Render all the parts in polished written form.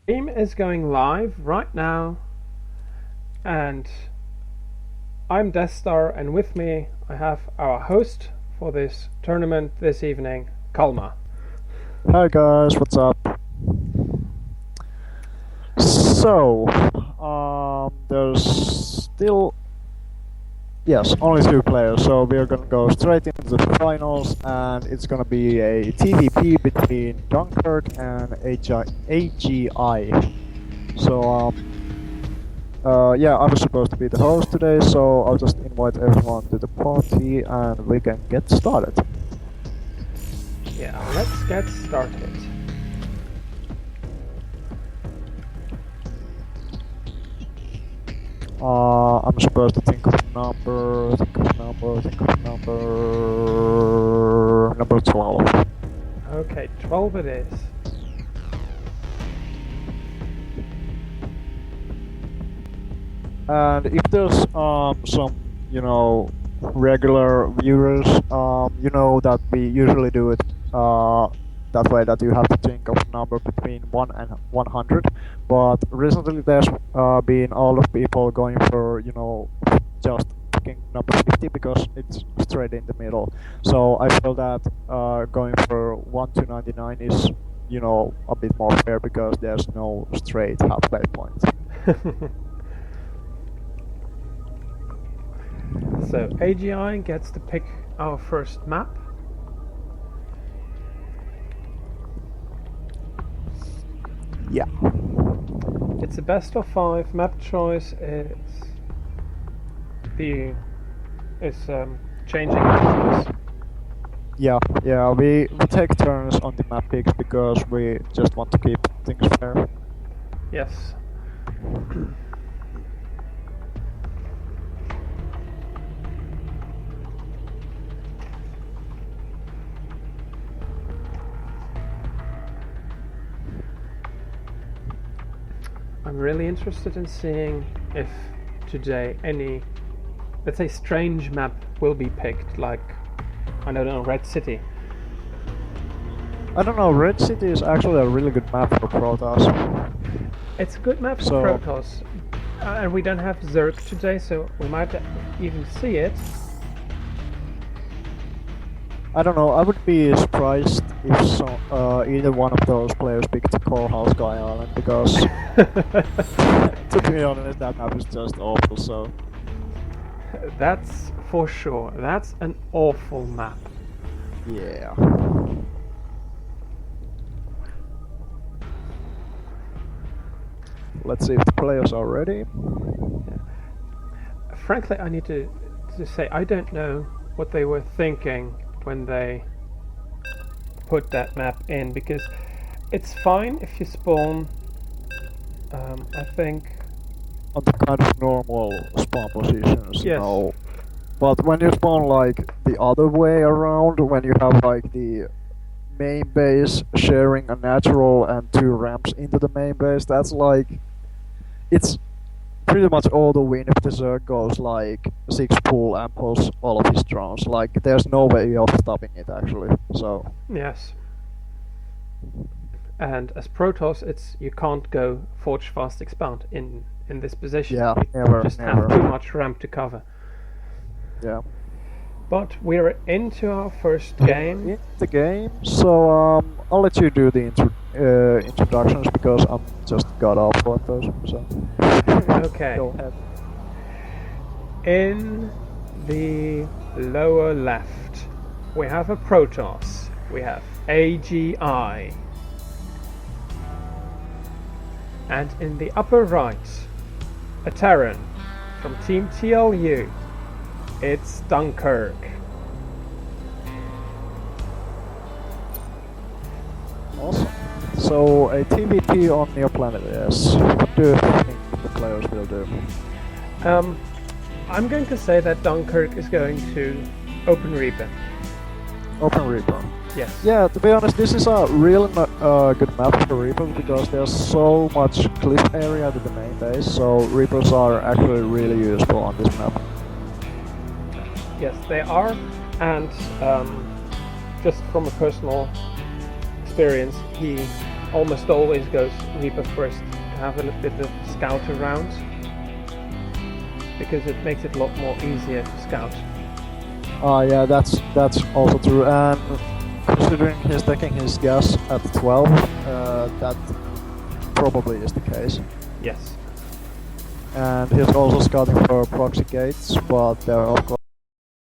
Stream is going live right now, and I'm Deathstar, and with me I have our host for this tournament this evening, Kalma. Hi guys, what's up? So, there's still, yes, only two players, so we're gonna go straight into the finals, and it's gonna be a TVP between Dunkirk and AGI. So, yeah, I was supposed to be the host today, so I'll just invite everyone to the party, and we can get started. Yeah, let's get started. I'm supposed to think of a number, number 12. Okay, 12 it is. And if there's some, regular viewers, that we usually do it that way, that you have to think of a number between 1 and 100. But recently there's been a lot of people going for, just picking number 50 because it's straight in the middle. So I feel that going for 1 to 99 is, a bit more fair because there's no straight halfway point. So AGI gets to pick our first map. Yeah. It's a best of 5. Map choice is changing map choice. Yeah, we take turns on the map picks because we just want to keep things fair. Yes. I'm really interested in seeing if today any, let's say, strange map will be picked, like, I don't know, Red City. I don't know, Red City is actually a really good map for Protoss. It's a good map for Protoss, and we don't have Zerg today, so we might even see it. I don't know, I would be surprised if either one of those players picked the Corehouse Sky Island, because to be honest, that map is just awful, so... That's for sure. That's an awful map. Yeah. Let's see if the players are ready. Yeah. Frankly, I need to say, I don't know what they were thinking when they put that map in, because it's fine if you spawn, I think, on the kind of normal spawn positions, yes. But when you spawn like the other way around, when you have like the main base sharing a natural and 2 ramps into the main base, that's like, it's pretty much all the win if the Zerg goes like 6 pool and pulls all of his drones. Like, there's no way of stopping it actually, so... Yes. And as Protoss, it's you can't go forge fast expand in this position. Yeah, you just have too much ramp to cover. Yeah. But we're into our first game. In the game, so I'll let you do the introductions because I'm just got off for those. So. Okay. Go ahead. In the lower left, we have a Protoss. We have AGI. And in the upper right, a Terran from Team TLU. It's Dunkirk. Awesome. So a TVP on your planet, yes. What do you think the players will do? I'm going to say that Dunkirk is going to open Reaper. Open Reaper. Yes. Yeah, to be honest, this is a really good map for Reapers because there's so much cliff area to the main base, so Reapers are actually really useful on this map. Yes, they are, and just from a personal experience, he almost always goes Reaper first to have a little bit of scout around, because it makes it a lot more easier to scout. Yeah, that's also true. And considering he's taking his gas at 12, that probably is the case. Yes. And he's also scouting for proxy gates, but there of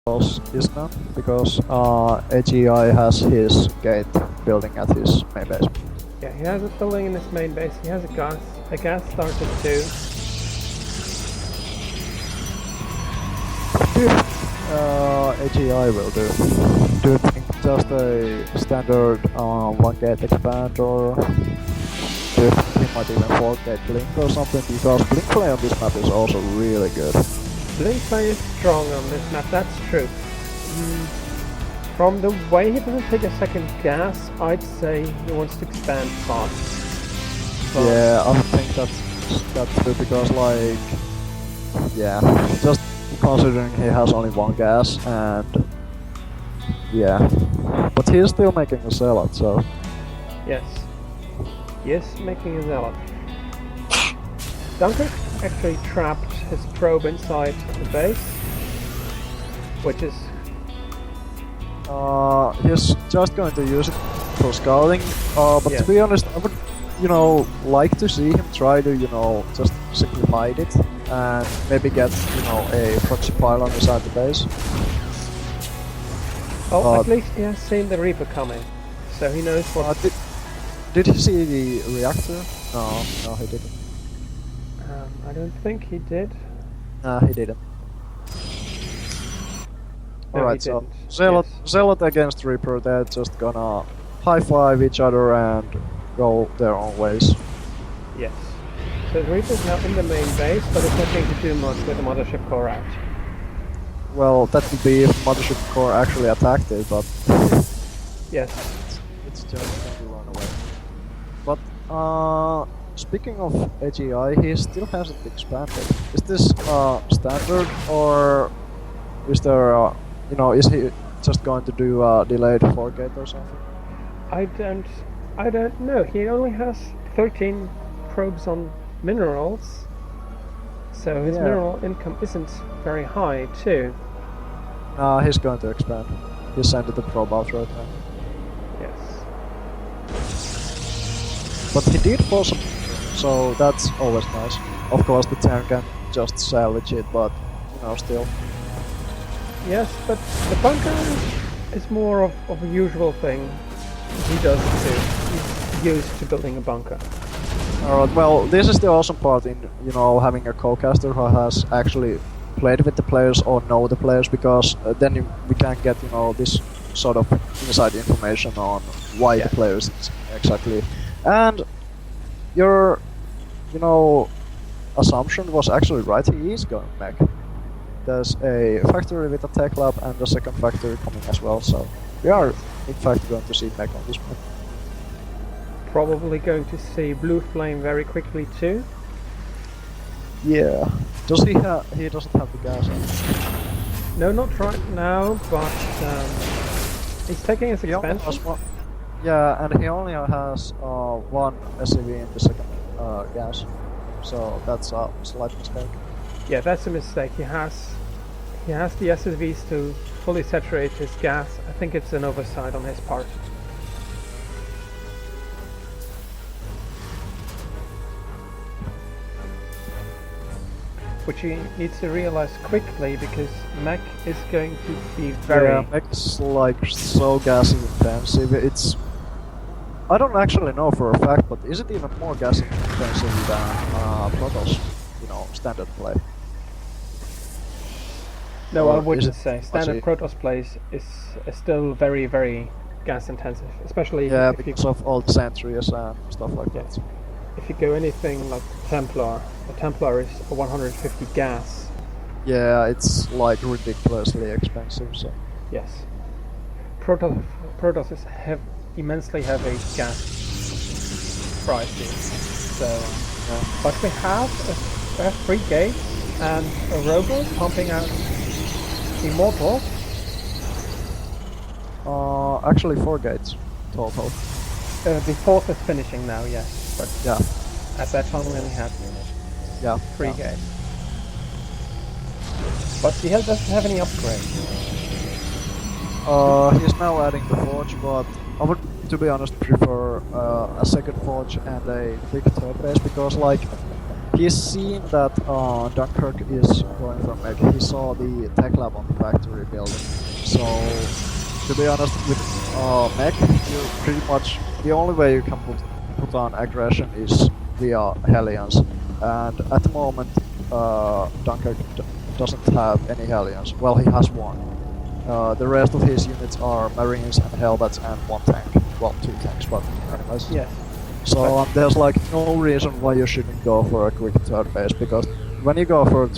course is none because AGI has his gate building at his main base. Yeah, he has a building in his main base. He has a gas starter too. AGI will do. Do you think just a standard one gate expand, or do you think he might even 4-gate blink or something? Because blink play on this map is also really good. Blink play is strong on this map, that's true. From the way he doesn't take a second gas, I'd say he wants to expand fast. But Yeah, I think that's true because like, yeah, just considering he has only one gas and yeah, but he's still making a sellout, so yes. Yes, making a zealot. Dunkirk actually trapped his probe inside the base, which is he's just going to use it for scouting. But Yes. to be honest, I would, like to see him try to, just simply hide it and maybe get, a proxy pylon inside the base. at least he has seen the Reaper coming, so he knows what. Did he see the reactor? No, he didn't. I don't think he did. He didn't. No, Alright, he so didn't. Zealot against Reaper, they're just gonna high-five each other and go their own ways. Yes. So the Reaper's now in the main base, but it's not going to do much with the Mothership core out. Well, that would be if Mothership Core actually attacked it, but Yes. it's just going to run away. But, speaking of AGI, he still hasn't expanded. Is this standard, or is there, is he just going to do a delayed 4-gate or something? I don't know. He only has 13 probes on minerals, so his Yeah. mineral income isn't very high too. He's going to expand. He sent the probe out right now. Yes. But he did for some, so that's always nice. Of course, the Terran can just salvage it, but, still. Yes, but the bunker is more of a usual thing. He does it too. He's used to building a bunker. Alright, well, this is the awesome part in, having a co-caster who has actually played with the players or know the players, because then we can get, this sort of inside information on why Yeah. the players exactly. And your, assumption was actually right. He is going mech. There's a factory with a tech lab and a second factory coming as well, so we are in fact going to see mech on this map. Probably going to see Blue Flame very quickly too. Yeah. Does he have? He doesn't have the gas. No, not right now, but he's taking his He only expansion. has one. Yeah, and he only has one SCV in the second gas, so that's a slight mistake. Yeah, that's a mistake. He has the SSVs to fully saturate his gas. I think it's an oversight on his part. Which he needs to realize quickly, because mech is going to be very... Yeah, mech's like so gas intensive. It's. I don't actually know for a fact, but is it even more gas intensive than Protoss, standard play? No, I Or wouldn't is it- say. Standard Protoss plays is still very, very gas intensive, especially Yeah, if you because of all the sentries and stuff like that. if you go anything like Templar. The Templar is a 150 gas. Yeah, it's like ridiculously expensive. So Yes. Protoss is immensely heavy gas pricing. So, but we have 3 gates and a robot pumping out Immortal. actually 4 gates total. The fourth is finishing now, yes. But Yeah, at that time we only had yeah. 3 yeah. games. But he doesn't have any upgrades. He's now adding the forge, but I would, to be honest, prefer a second forge and a quick third base because, like, he's seen that Dunkirk is going for mech. He saw the tech lab on the factory building. So, to be honest, with mech, you pretty much the only way you can put on aggression is via Hellions, and at the moment, Dunkirk doesn't have any Hellions. Well, he has one. The rest of his units are Marines and Hellbats and one tank. Well, 2 tanks, but anyways. Yes. So there's like no reason why you shouldn't go for a quick third base, because when you go for a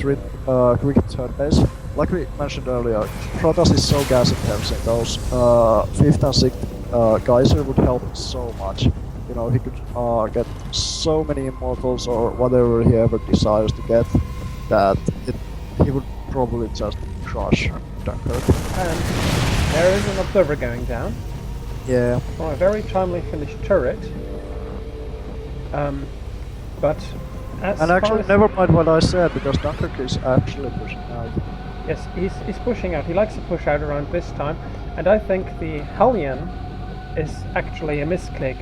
quick third base, like we mentioned earlier, Protoss is so gas intensive. Those 5th and 6th Geyser would help so much. You know, he could get so many immortals or whatever he ever desires to get, that he would probably just crush Dunkirk. And there is an observer going down Yeah. from a very timely finished turret. But as And far actually, as never mind what I said, because Dunkirk is actually pushing out. yes, he's pushing out. He likes to push out around this time, and I think the Hellion is actually a misclick.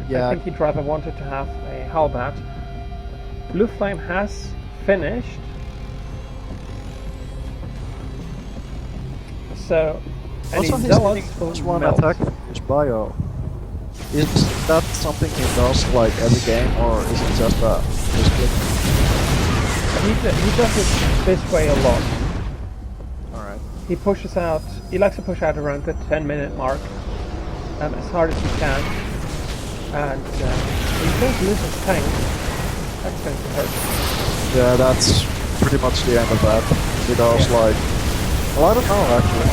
Yeah. I think he'd rather wanted to have a Hellbat. Blue Flame has finished. So, any Also, he's Zealots getting will plus 1 melt. attack from his bio. Is that something he does like every game, or is it just a misclick? He does it this way a lot. Alright. He pushes out. He likes to push out around the 10-minute mark, as hard as he can. And he's going to lose his tank. That's going to hurt. Yeah, that's pretty much the end of that. Because, Yeah. like... Well, I don't know, actually.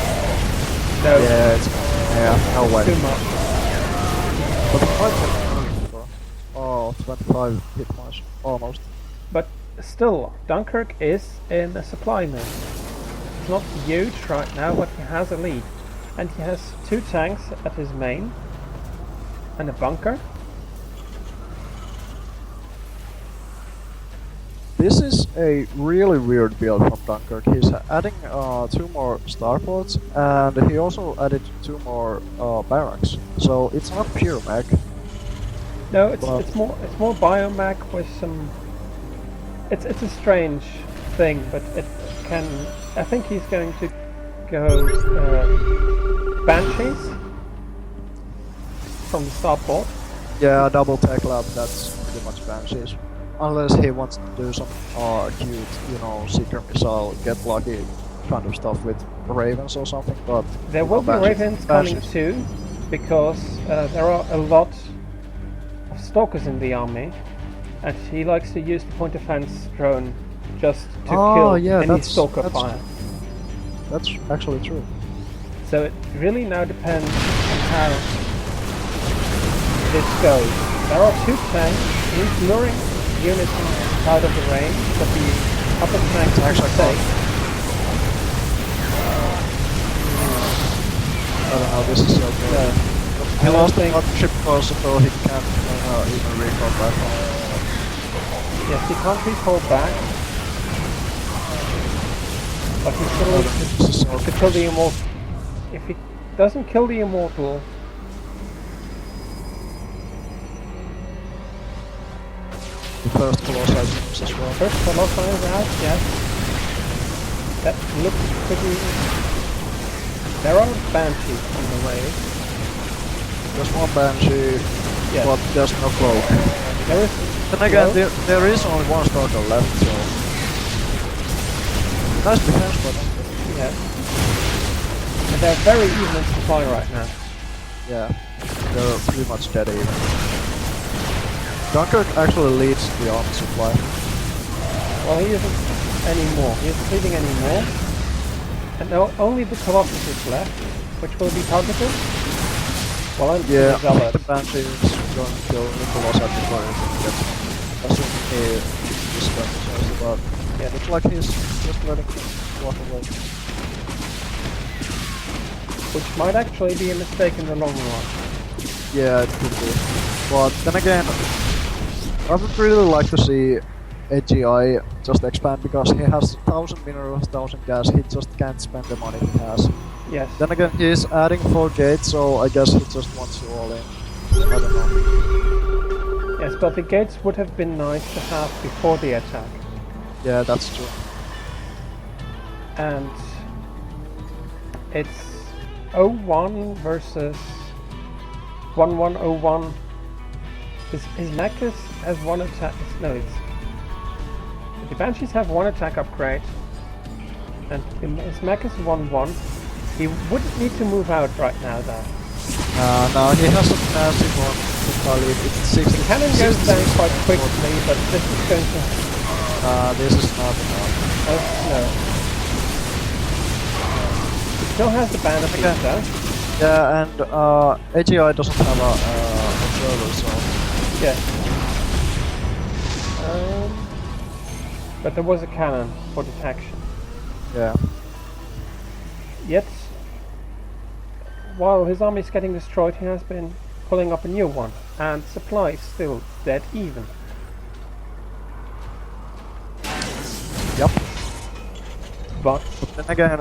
No, Yeah, it's... Yeah, no way. too much. But the fight hit points, oh, 25 hit points. Almost. But still, Dunkirk is in a supply mode. It's not huge right now, but he has a lead. And he has 2 tanks at his main. And a bunker. This is a really weird build from Dunkirk. He's adding 2 more starports, and he also added 2 more barracks. So it's not pure mech. No, it's Well- more biomech with some. It's a strange thing, but it can. I think he's going to go Banshees from the starport. Yeah, double tech lab, that's pretty much Banshees. Unless he wants to do some cute, you know, seeker missile, get lucky kind of stuff with Ravens or something, but... There will be Banshees- Ravens coming Banshees. too, because there are a lot of stalkers in the army, and he likes to use the point of fence drone just to kill yeah, any that's- stalker that's- fire. That's actually true. So it really now depends on how this goes. There are 2 tanks. He's luring units out of the range, but the upper tank is Actually, safe. I don't know, this is so good. He I lost don't the think- partnership course, so he can't even recall back on. Yes, he can't recall back, but he still needs This is so to kill the immortal. If he doesn't kill the immortal, the first Colossi games as well. first Colossi is out, yes. That looks pretty. There are Banshees on the way. There's 1 Banshee, Yes. but there's no cloak. There is. Then again, Well, there is only 1 stalker left, so... Nice defense, but... yes. And they're very even in supply right now. Yeah, they're pretty much dead even. Dunkirk actually leads the army supply. Well, he isn't anymore. He isn't leading anymore. And now only the Colossus is left, which will be targeted. Well, and Yeah, the I think the Zealots. Banshee is going to kill Nicholas at the fire. Assuming he is going to chase the bug. Yeah. Looks like he's just letting him walk away. Which might actually be a mistake in the long run. Yeah, it could be. But then again, I would really like to see AGI just expand because he has 1000 minerals, 1000 gas, he just can't spend the money he has. Yes. Then again, he's adding 4 gates, so I guess he just wants you all in. I don't know. Yes, but the gates would have been nice to have before the attack. Yeah, that's true. And it's 01 versus 1101. His mechas has one attack. No, it's the Banshees have one attack upgrade, and his mechas 1-1. He wouldn't need to move out right now, though. No, he has a massive one. It's 60. The cannon goes down quite quickly, but this is going to. This is not enough. No. He still has the banner piece, though. Yeah, and AGI doesn't have a observer, so. Yeah. But there was a cannon for detection. Yeah. Yet, while his army is getting destroyed, he has been pulling up a new one, and supply is still dead even. Yep. But Then again,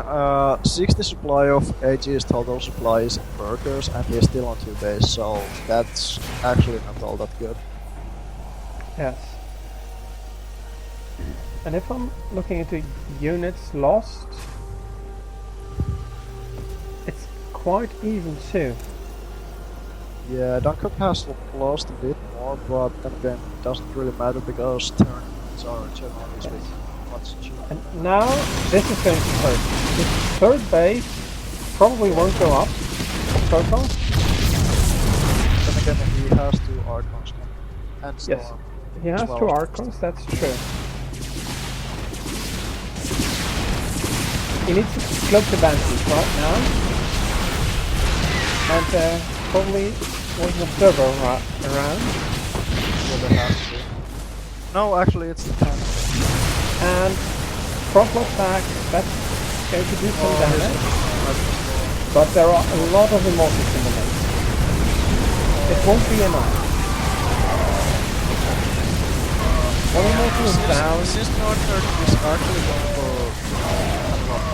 60 supply of AG's total supply is in workers, and he's still on 2 days, so that's actually not all that good. yes. And if I'm looking into units lost, it's quite even too. Yeah, Dunkirk has lost a bit more, but then again, it doesn't really matter because turns are generally speaking much cheaper. And now this is going to hurt. His third base probably won't go up. Total. Then again, he has 2 Archons and Storm. Yes. He has 2 Archons, that's true. He needs to cloak the Banshees right now. And probably was an observer around. Yeah, there has to be. No, actually it's the cannon. And frontal attack, that's going to do some damage. But there are a lot of immortals in the mix. It won't be enough. One immortal is down. Since Dunkirk is actually going for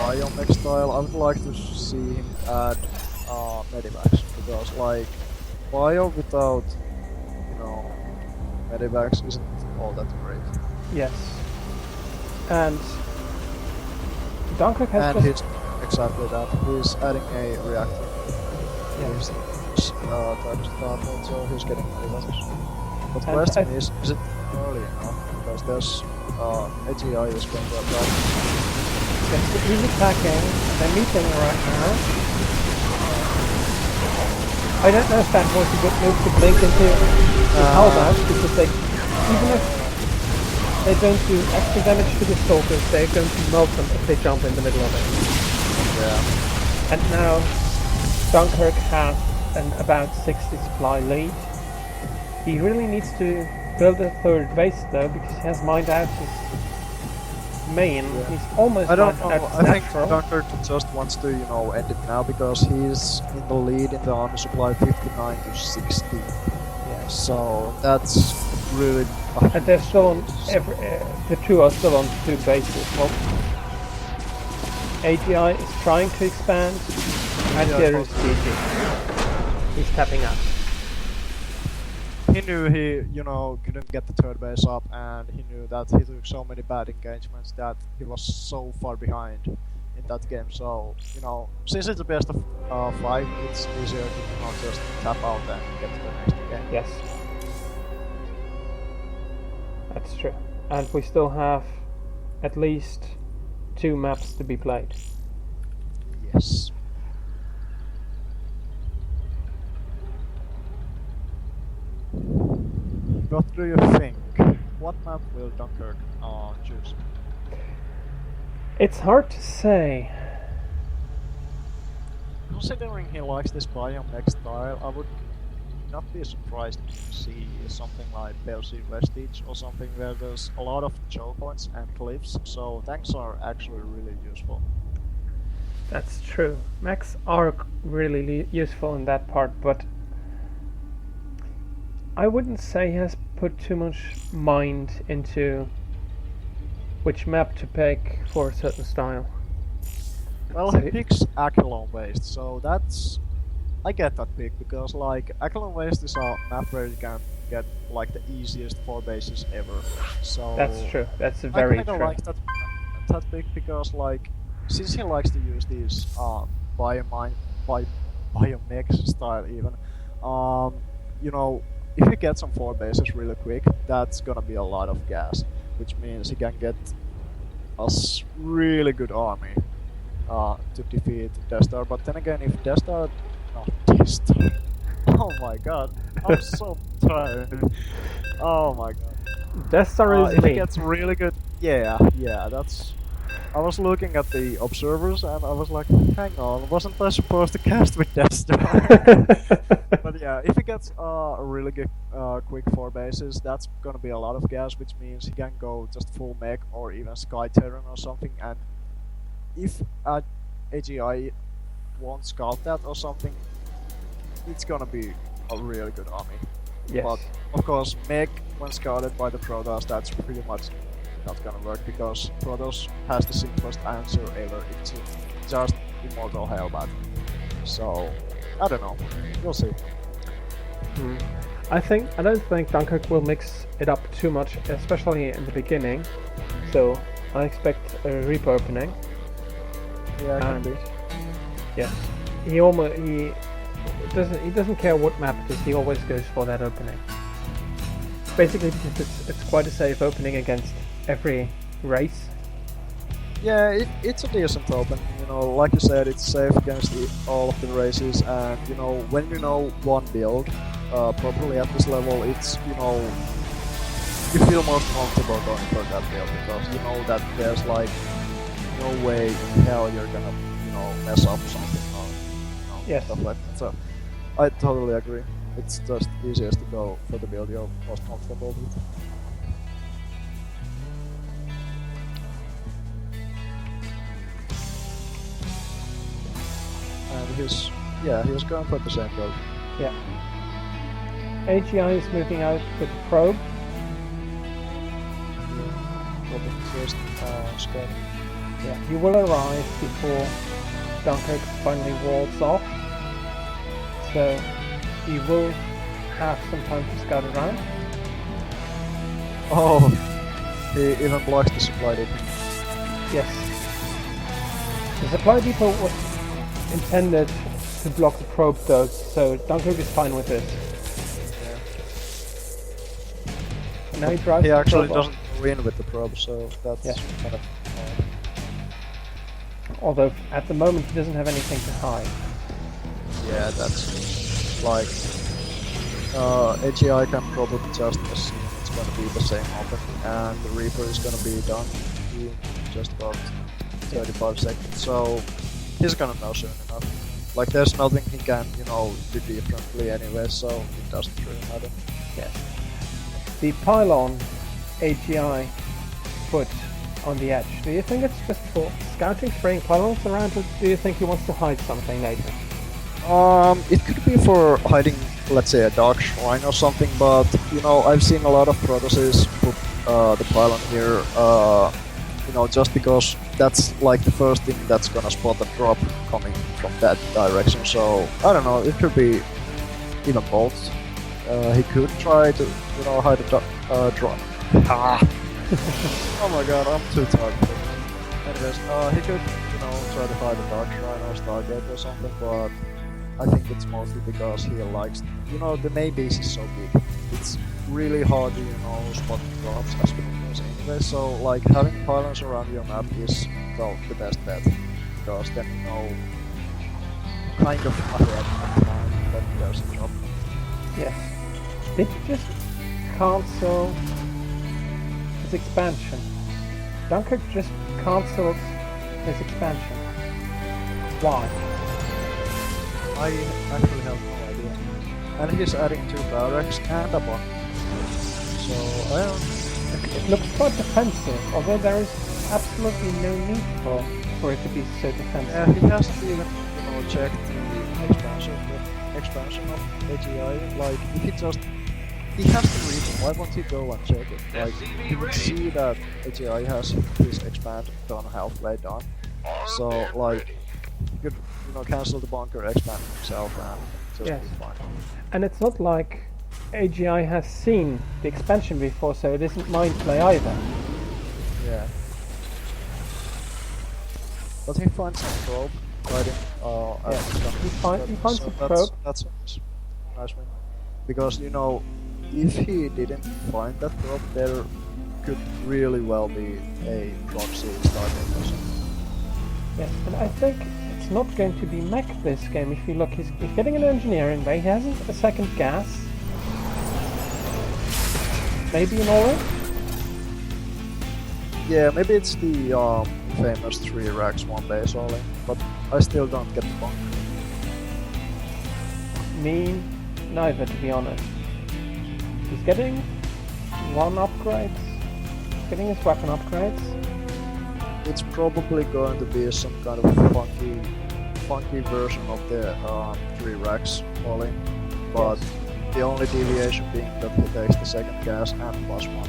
Biomech style, I would like to see him add Medivacs, because like Bio without, you know, Medivacs isn't all that great. Yes. And Dunkirk has And just... he's exactly that. He's adding a reactor. Yes. He's trying to start mode, so he's getting Medivacs. But the And question I- is it early enough? Because there's AGI is going to attack. Yes, he's attacking. They're meeting right now. I don't know if that was a good move to blink into Halberd, because they, even if they don't do extra damage to the Stalkers, they're going to melt them if they jump in the middle of it. Yeah. And now Dunkirk has an about 60 supply lead. He really needs to build a third base though, because he has mined out his main. Yeah. He's almost I don't mined know. out I think natural. Dunkirk just wants to, you know, end it now because he's in the lead in the army supply 59 to 60. Yeah. So that's really. And they're still on the 2 are still on 2 bases. Well, AGI is trying to expand, and Yeah, here is GG. He's tapping out. He knew he, you know, couldn't get the third base up, and he knew that he took so many bad engagements that he was so far behind in that game. So, you know, since it's the best of 5, it's easier to, you know, just tap out and get to the next game. Yes. That's true. And we still have at least 2 maps to be played. Yes. What do you think? What map will Dunkirk choose? It's hard to say. Considering he likes this Biomech style, I would not be surprised to see something like Belsi Vestige or something where there's a lot of choke points and cliffs, so tanks are actually really useful. That's true. Mechs are really useful in that part, but I wouldn't say he has put too much mind into which map to pick for a certain style. Well, So he picks Aquilon Waste, so that's... I get that pick, because like, Aquilon Waste is a map where you can get like the easiest 4 bases ever. So That's true. That's I very kinda true. like that pick because like, since he likes to use these biomech style even, you know, if you get some 4 bases really quick, that's gonna be a lot of gas, which means he can get a really good army to defeat Death Star. But then again, if Death Star... Not Death Star. Oh my god, I'm so tired. Oh my god. Death Star is If me. he gets really good... Yeah, that's... I was looking at the observers and I was like, hang on, wasn't I supposed to cast with Death Star? But yeah, if he gets a really good quick 4 bases, that's gonna be a lot of gas, which means he can go just full mech or even Sky Terran or something. And if AGI won't scout that or something, it's gonna be a really good army. Yes. But of course, mech when scouted by the Protoss, that's pretty much not gonna work because Protoss has the simplest answer ever. It's just Immortal Hellbat. So I don't know. We'll see. I don't think Dunkirk will mix it up too much, especially in the beginning. So I expect a Reaper opening. Yeah, can And be. yes, he doesn't care what map it is. He always goes for that opening. Basically, because it's quite a safe opening against every race. Yeah, it's a decent open. You know, like you said, it's safe against all of the races, and you know, when you know one build properly at this level, it's, you know, you feel more comfortable going for that build because you know that there's like no way in hell you're gonna, you know, mess up something or, you know, Yes. stuff like that. So I totally agree. It's just easiest to go for the build you're most comfortable with. And he's going for the same build. Yeah. AGI is moving out with the probe. Open first, scan. Yeah, he will arrive before Dunkirk finally walls off. So he will have some time to scout around. Oh, he even blocks the supply depot. Yes. The supply depot was intended to block the probe though, so Dunkirk is fine with this. And now he drives He the actually probe off. doesn't win with the probe, so that's Yeah. kind of... Although at the moment he doesn't have anything to hide. yeah, that's like... AGI can probably just assume it's gonna be the same open, and the Reaper is gonna be done in just about 35 seconds, so he's gonna know soon enough. Like, there's nothing he can, you know, do differently anyway, so it doesn't really matter. Yes. The pylon AGI put on the edge. Do you think it's just for scouting, spraying pylons around, or do you think he wants to hide something later? It could be for hiding, let's say, a dark shrine or something, but, you know, I've seen a lot of Protosses put the pylon here, you know, just because that's like the first thing that's gonna spot a drop coming from that direction, so, I don't know, it could be even both. He could try to, you know, hide a drop. Oh my god, I'm too tired for this. Anyways, he could, you know, try to hide a dark shrine or Stargate or something, but I think it's mostly because he likes, you know, the main base is so big. It's really hard to, you know, spot drops as beginners anyway, so like having pylons around your map is, well, the best bet, because then you know kind of ahead of time that there's a drop. Yes. Did he just cancel his expansion? Dunkirk just cancelled his expansion. Why? I actually have no idea. And he's adding 2 barracks and a bomb. So I don't... It looks quite defensive, although there is absolutely no need for it to be so defensive. Yeah, he hasn't even, you know, checked the expansion of AGI. Like, if he just he has the reason. Why won't he go and check it? Like, he would see that AGI has his expand done halfway done. So, like, he could, cancel the bunker, expand himself, and just Yes. be fine. And it's not like AGI has seen the expansion before, so it isn't mind play either. Yeah. But he finds some probe hiding. Yeah. He finds so the that's, probe. That's a nice win. Because, if he didn't find that probe, there could really well be a proxy starting or something. Yes, and I think it's not going to be mech this game. If you look, he's getting an engineering bay. He hasn't a second gas. Maybe an aura? Yeah, maybe it's the famous 3 racks 1 base all in, but I still don't get the bunker. Me, neither, to be honest. He's getting 1 upgrades. He's getting his weapon upgrades. It's probably going to be some kind of funky version of the 3 racks all in, but the only deviation being that he takes the second gas and +1,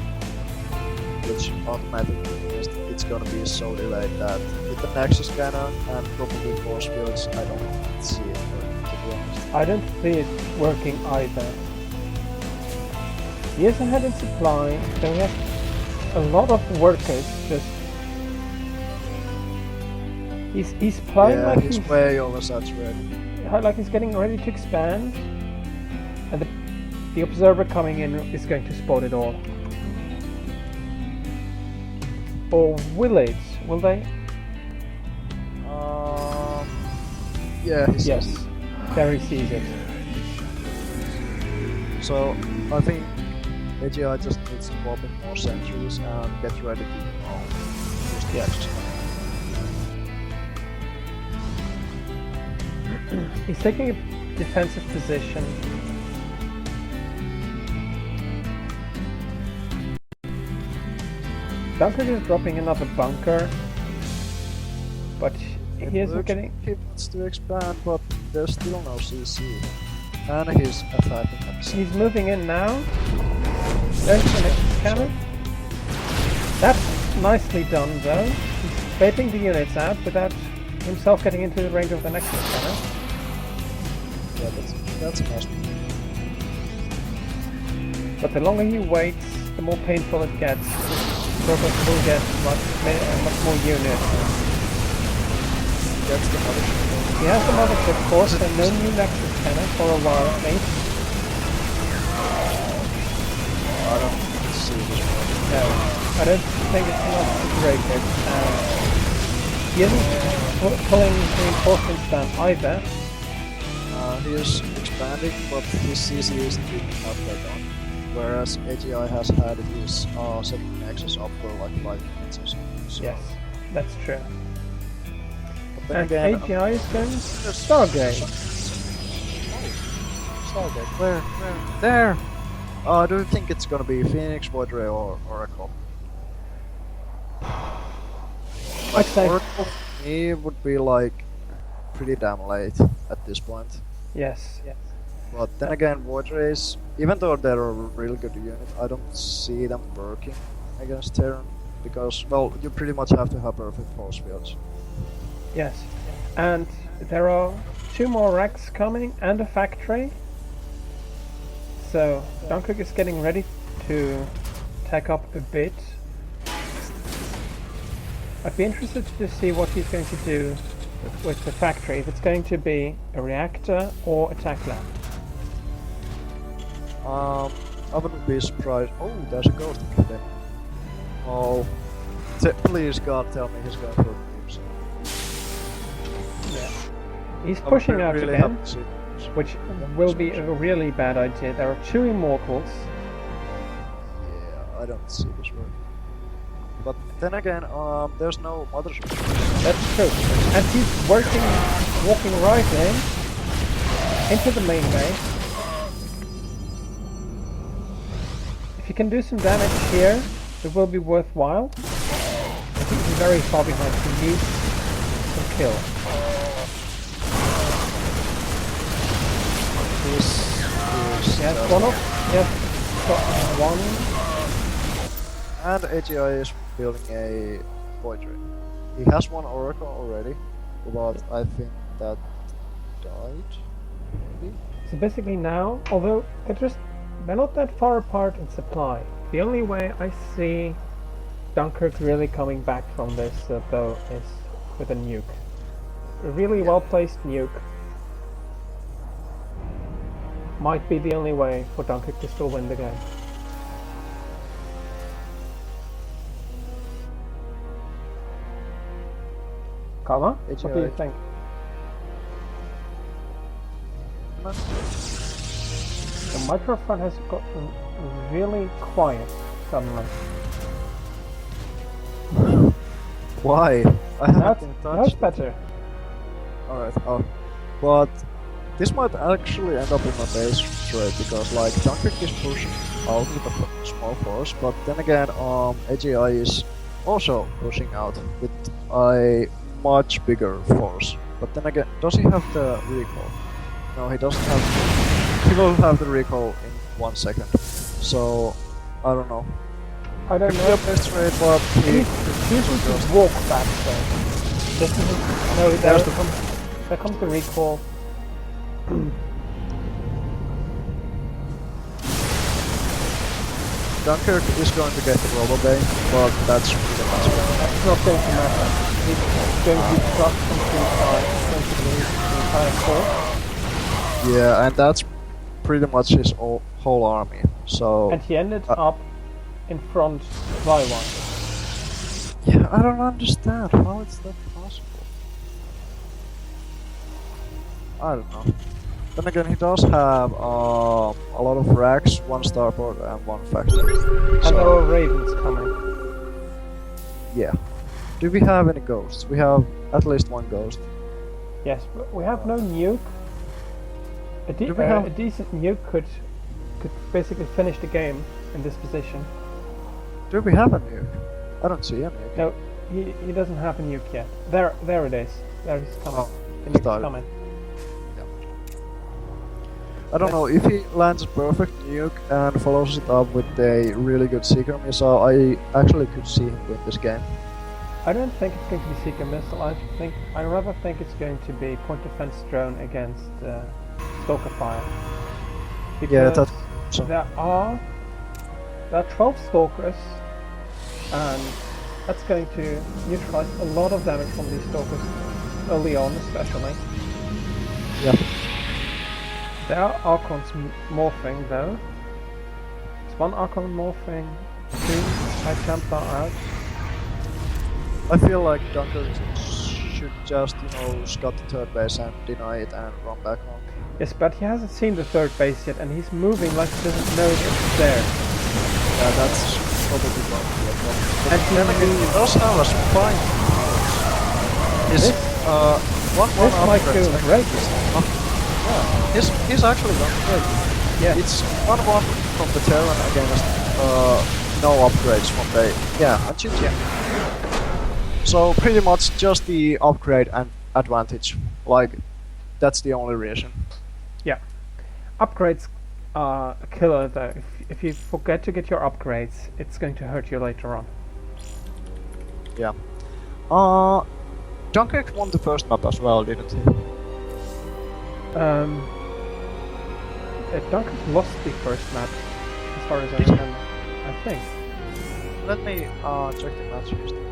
which automatically means that it's gonna be so delayed that with the Nexus cannon and probably force fields, I don't see it working, to be honest. I don't see it working either. He is ahead in supply, so he has a lot of workers just... He's playing Yeah, like he's he's way oversaturated. like he's getting ready to expand, and the observer coming in is going to spot it all. Or will it? Will they? Yeah, he Yes. says. There he sees it. So I think AGI just needs to pop in more sentries and get ready to use the Nexus cannon. He's taking a defensive position. Dunkirk is dropping another bunker, but he isn't looks getting... like he wants to expand, but there's still no CC. And he's attacking himself. He's moving in now. There's the next cannon. That's nicely done though. He's baiting the units out without himself getting into the range of the Nexus cannon. Yeah, that's a nice one. But the longer he waits, the more painful it gets. Robert will get much more units. That's the mothership. He has the mothership force and no new Nexus cannon for a while at least. I don't see this one. No, I don't think it's enough to break it. He isn't pulling reinforcements down either. He is expanding, but his CC is not that on. Whereas AGI has had his second Nexus up for like 5 minutes or something. So. Yes, that's true. But then And again, AGI is going Stargate. Stargate, where? There! I don't think it's gonna be Phoenix, Void Ray, or Oracle. I'd say Oracle for me would be like pretty damn late at this point. yes. But then again, Void Rays, even though they're a really good unit, I don't see them working against Terran. Because, well, you pretty much have to have perfect force fields. Yes. And there are 2 more racks coming and a factory. So Dunkirk is getting ready to tack up a bit. I'd be interested to see what he's going to do with the factory, if it's going to be a reactor or attack lab. I wouldn't be surprised. Oh, there's a ghost kid there. Oh, please God, tell me he's going for teams. Yeah. He's pushing out really again, happy to see this. which will be a really bad idea. There are 2 immortals. Yeah, I don't see this working. But then again, there's no mothership. That's true. And he's walking right into the main base. If you can do some damage here, it will be worthwhile. I think he's very far behind. He needs some kill. This is Yes, one off. Yes. got one. And AGI is building a Void Ray. He has one Oracle already, but I think that died. Maybe? So basically now, although they're not that far apart in supply. The only way I see Dunkirk really coming back from this though is with a nuke. A really well placed nuke might be the only way for Dunkirk to still win the game. Karma, what do you think? The microphone has gotten really quiet suddenly. Why? I haven't been Now it's touched. better. Alright, but this might actually end up in my base trade because like Dunkirk is pushing out with a small force, but then again AGI is also pushing out with a much bigger force. But then again, does he have the recall? No, he doesn't have. He will have the recall in 1 second. So I don't know. I don't Could know. be a best trade, but He's choosing to walk back though. This isn't. No, there comes the recall. Dunkirk is going to get the Robo Bay, but that's pretty much it. That's not going to matter. He's going to drop from the inside. He's going to lose the entire force. Yeah, and that's pretty much his whole army. So And he ended up in front by one. yeah, I don't understand how it's that possible. I don't know. Then again, he does have a lot of racks, 1 starport and 1 factory. And there are ravens coming. Yeah. Do we have any ghosts? We have at least 1 ghost. Yes, but we have no nuke. A decent nuke could basically finish the game in this position. Do we have a nuke? I don't see a nuke. No, he doesn't have a nuke yet. There it is. There it's coming. Oh, the nuke's started. coming. I don't know, if he lands a perfect nuke and follows it up with a really good Seeker missile, I actually could see him win this game. I don't think it's going to be Seeker missile. I rather think it's going to be point defense drone against Stalker fire. Yeah, Because so. there are 12 Stalkers, and that's going to neutralize a lot of damage from these Stalkers early on, especially. Yeah. There are Archons morphing though. There's 1 Archon morphing, 2 High Templar out. I feel like Dunkirk should just, scut the 3rd base and deny it and run back home. Yes, but he hasn't seen the 3rd base yet, and he's moving like he doesn't know it's there. Yeah, that's probably going to be a problem. And Then again, he does have a spine. This might go great. He's actually done great. Yeah. It's 1-1 from the Terran against no upgrades from the... Yeah, and GG. So pretty much just the upgrade and advantage. Like, that's the only reason. Yeah. Upgrades are a killer though. If you forget to get your upgrades, it's going to hurt you later on. Yeah. Dunkirk won the first map as well, didn't he? Dunkirk lost the first map, as far as I Did he? remember. I think. Let me check the match history.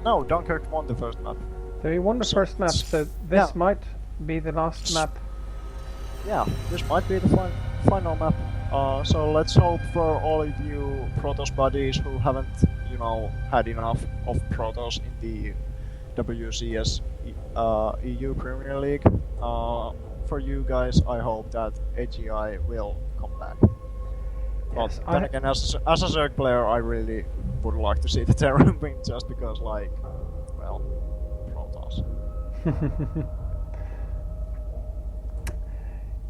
No, Dunkirk won the first map. So he won the So first map, it's- so this yeah. might be the last map. Yeah, this might be the final map. So let's hope for all of you Protoss buddies who haven't, had enough of Protoss in the WCS EU Premier League. For you guys, I hope that AGI will come back. But Yes, then again, as a Zerg player, I really would like to see the Terran win just because, Protoss.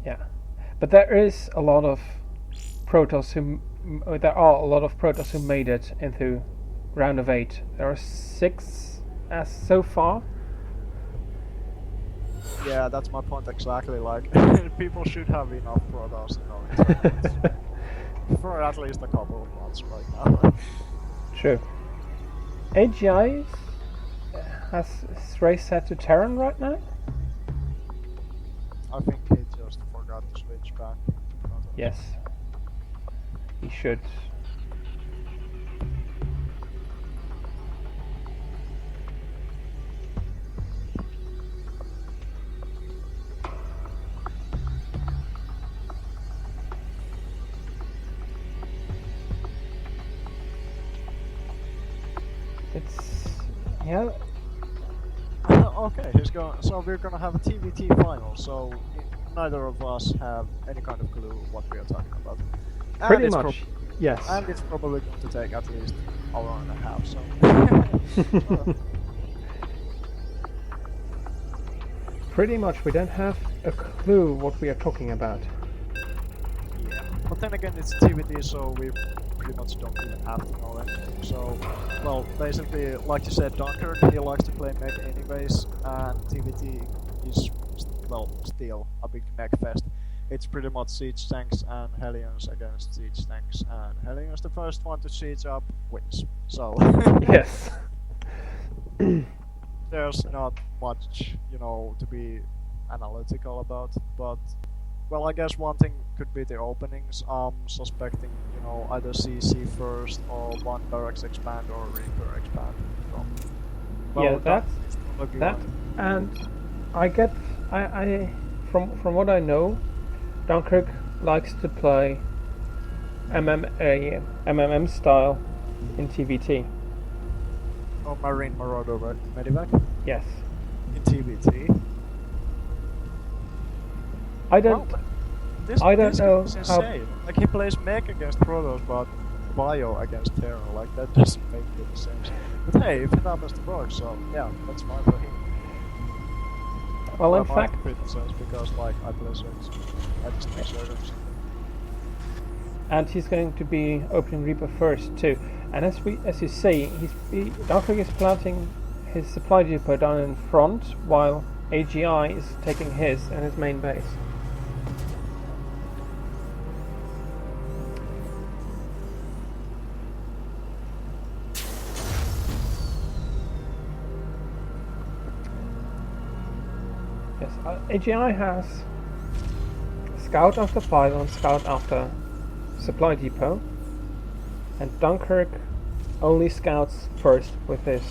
Yeah, but there is a lot of Protoss there are a lot of Protoss who made it into round of 8. There are 6 as so far. Yeah, that's my point exactly. Like, people should have enough products, you know, for at least a couple of months right now. True. AGI has Stray set to Terran right now? I think he just forgot to switch back to Protoss. Yes. He should. It's... yeah, Okay, he's going. So we're gonna have a TVT final. So neither of us have any kind of clue what we are talking about. And pretty it's much. Yes. and it's probably going to take at least an hour and a half. So. Pretty much, we don't have a clue what we are talking about. Yeah. But then again, it's TVT, so we pretty much don't even have to know anything. So, well, basically, like you said, Dunkirk, he likes to play mech anyways, and TVT is, well, still a big mech fest. It's pretty much siege tanks and Hellions against siege tanks, and Hellions, the first one to siege up, wins. So, Yes. there's not much, you know, to be analytical about, but well, I guess one thing could be the openings. Suspecting, you know, either CC first or one barracks expand or Reaper expand from. Well, Yeah, that's probably that, one. and I from what I know, Dunkirk likes to play MMM style in TVT. Oh, Marine Marauder Medivac Yes. in TVT. I don't. Well, this know is how- insane. Like he plays mech against Protoss, but Bio against Terra. Like that doesn't make any sense. But hey, if it happens to work, so yeah, that's fine for him. Well, in I might fact, criticize because like I play Zergs. I just play Zergs. and he's going to be opening Reaper first too. And as you say, Dunkirk is planting his supply depot down in front, while AGI is taking his and his main base. Yes, AGI has scout after pylon, scout after supply depot, and Dunkirk only scouts first with his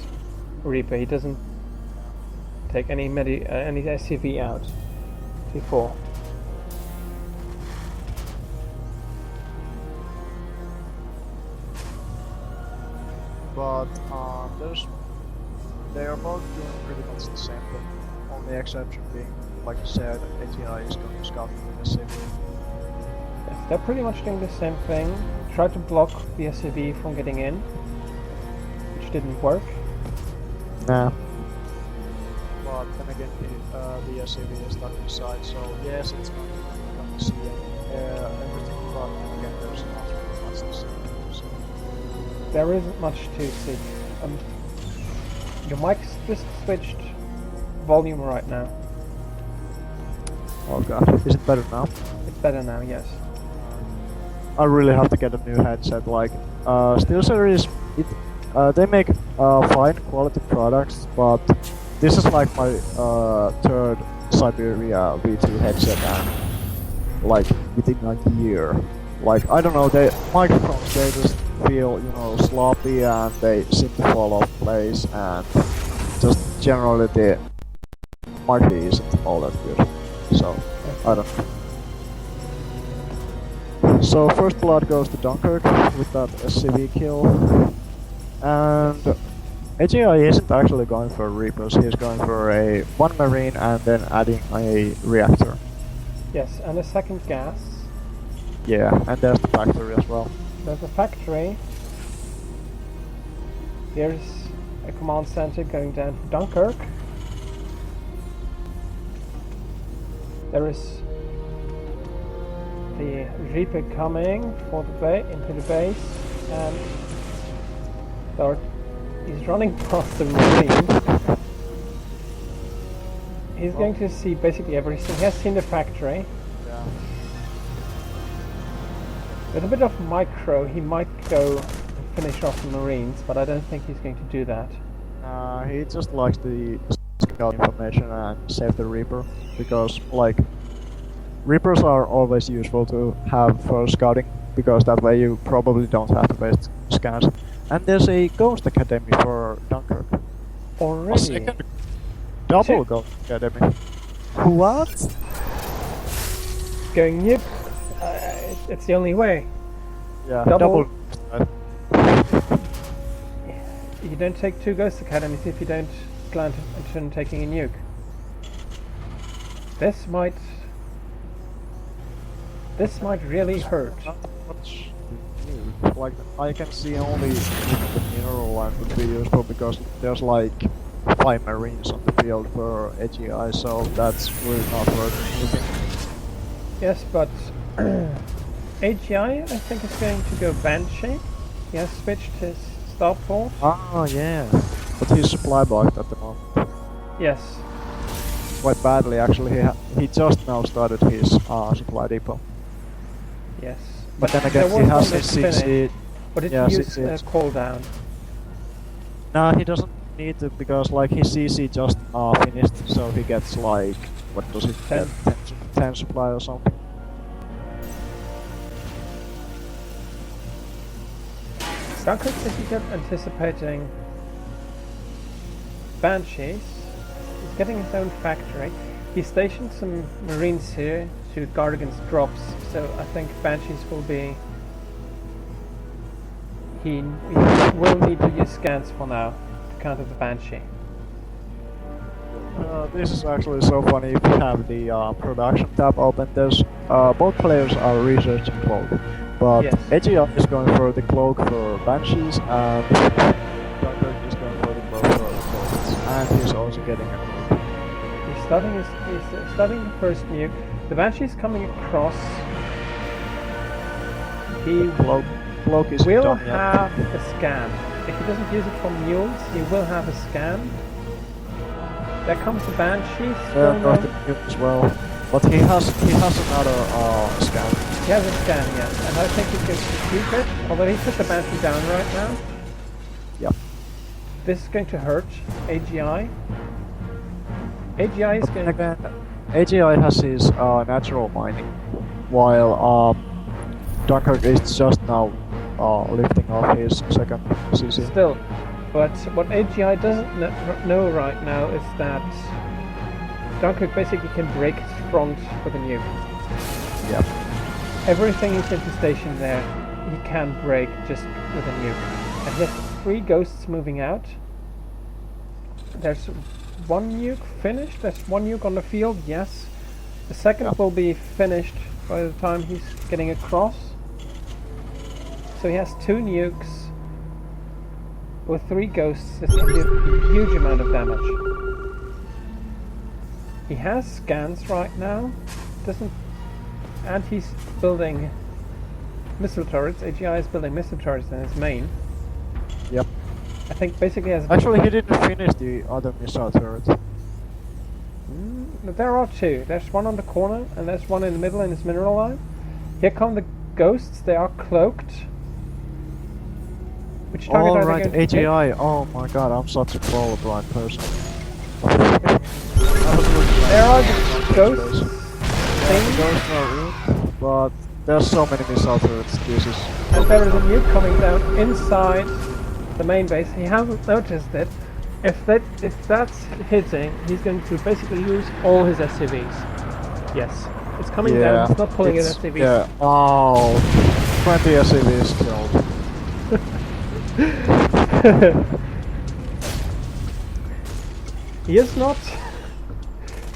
Reaper. He doesn't take any any SCV out before. But they are both doing pretty much the same thing. Only exception being, like you said, ATI is going to scout with the SCV. Yes, they're pretty much doing the same thing. Try to block the SCV from getting in, which didn't work. Nah. But then again, the SCV is stuck inside, so yes, it's not going to see everything, but then again, there's not really much to see. So. There isn't much to see. Your mic's just switched volume right now. Oh god, is it better now? It's better now, yes. I really have to get a new headset. Like, SteelSeries, they make fine quality products, but this is like my third Siberia V2 headset, and like within a year. Like, I don't know, microphones, they just feel, you know, sloppy and they seem to fall off place, and just generally the mic isn't all that good. So, I don't know. So first blood goes to Dunkirk with that SCV kill, and AGI isn't actually going for Reapers, he's going for a 1 Marine and then adding a reactor. Yes, and a second gas. Yeah, and there's the factory as well. There's a factory. Here's a command center going down to Dunkirk. There is the Reaper coming for the into the base, and he's running past the Marine. He's going to see basically everything. He has seen the factory. Yeah. With a bit of micro, he might go and finish off the Marines, but I don't think he's going to do that. He just likes the scout information and save the Reaper, because like Reapers are always useful to have for scouting, because that way you probably don't have to waste scans. And there's a Ghost Academy for Dunkirk. Already? Second double Ghost Academy. What? Going nuke. It's the only way. Yeah, Double. double. You don't take 2 Ghost Academies if you don't plan on taking a nuke. This might really hurt. Not much nuke. Like, I can see only the mineral line would be useful, because there's like 5 Marines on the field for AGI, so that's really not worth anything. Yes, but AGI I think is going to go Banshee. He has switched his starport. Ah, yeah. But he's supply blocked at the moment. Yes. Quite badly, actually. He just now started his supply depot. Yes. But then there again, he was has one his that CC. finished. But it Yeah, used CC. cooldown. Nah, he doesn't need to, because like his CC just finished, so he gets like, what does it get? 10 supply or something. Dunkirk is anticipating Banshees. He's getting his own factory. He stationed some Marines here to guard against drops, so I think Banshees will be... He will need to use scans for now to counter the Banshee. This is actually so funny. If you have the production tab open, there's both players are researching cloak, but Yes. AGI is going for the cloak for Banshees, and Dunkirk is going for the cloak for Cloaks, and he's also getting a nuke. He's starting the first nuke. The Banshee's coming across. He Cloak is will done yet. have a scan. If he doesn't use it for mules, he will have a scan. There comes the Banshee. Yeah, got the nuke as well. But he has another scan. He has a scan, yes, and I think he can keep it. Although he put the Banshee down right now. Yep. This is going to hurt AGI. AGI is going. Again, AGI has his natural mining, while Dunkirk is just now lifting off his second CC. Still, but what AGI doesn't know right now is that Dunkirk basically can break his front with a nuke. Yep. Everything he's going to station there, he can break just with a nuke. And he has 3 ghosts moving out. There's 1 nuke finished. There's 1 nuke on the field, yes. The second will be finished by the time he's getting across. So he has 2 nukes. With 3 ghosts, this can do a huge amount of damage. He has scans right now. And he's building missile turrets. AGI is building missile turrets in his main. Yep. I think basically as Actually, he didn't finish the other missile turret. There are 2. There's 1 on the corner and there's 1 in the middle in his mineral line. Here come the ghosts. They are cloaked. Which target are Alright, they going to AGI. Oh my god, I'm such a colorblind person. There are the ghosts. Things. Ghosts are in, but there's so many missile turrets. This is. And there is a nuke coming down inside the main base. He hasn't noticed it. If that's hitting, he's going to basically lose all his SCVs. Yes, it's coming down. It's not pulling in SCVs. Yeah. Oh, 20 SCVs killed. He is not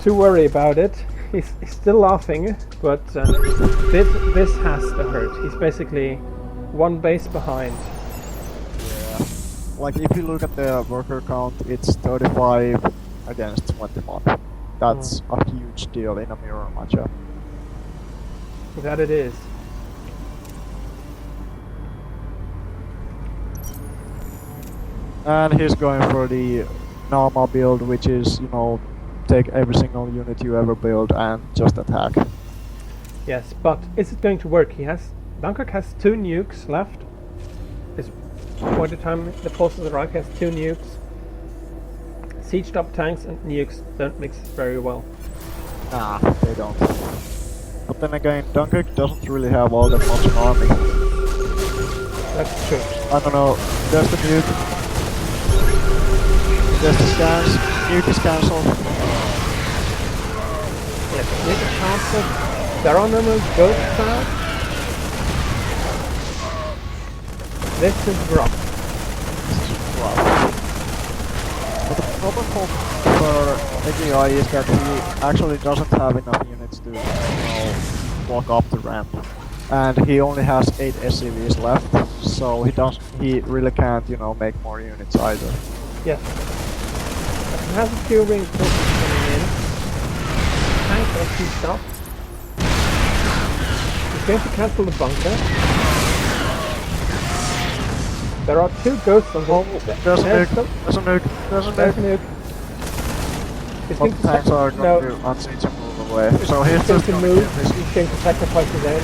too worried about it. He's still laughing, but this has to hurt. He's basically 1 base behind. Yeah. Like if you look at the worker count, it's 35 against 21. That's a huge deal in a mirror matchup. That it is. And he's going for the normal build, which is, you know, take every single unit you ever build and just attack. Yes, but is it going to work? Dunkirk has 2 nukes left. By the time the forces arrive, he has 2 nukes. Sieged up tanks and nukes don't mix very well. Nah, they don't. But then again, Dunkirk doesn't really have all that much army. That's true. I don't know, there's the nuke. There's the scans. Nuke is cancelled. Yes, nuke is cancelled. There are no more ghosts now. This is rough. But the problem for AGI is that he actually doesn't have enough units to, walk up the ramp. And he only has 8 SCVs left, so he really can't, make more units either. Yes. But he has a few reinforcements coming in. Tanks are heated up. He's going to cancel the bunker. There are 2 ghosts on the... There's a nuke. There's a nuke. There's a nuke. He's But going the tanks are going to unseat to move away. So he's going just to move. He's going to sacrifice his own.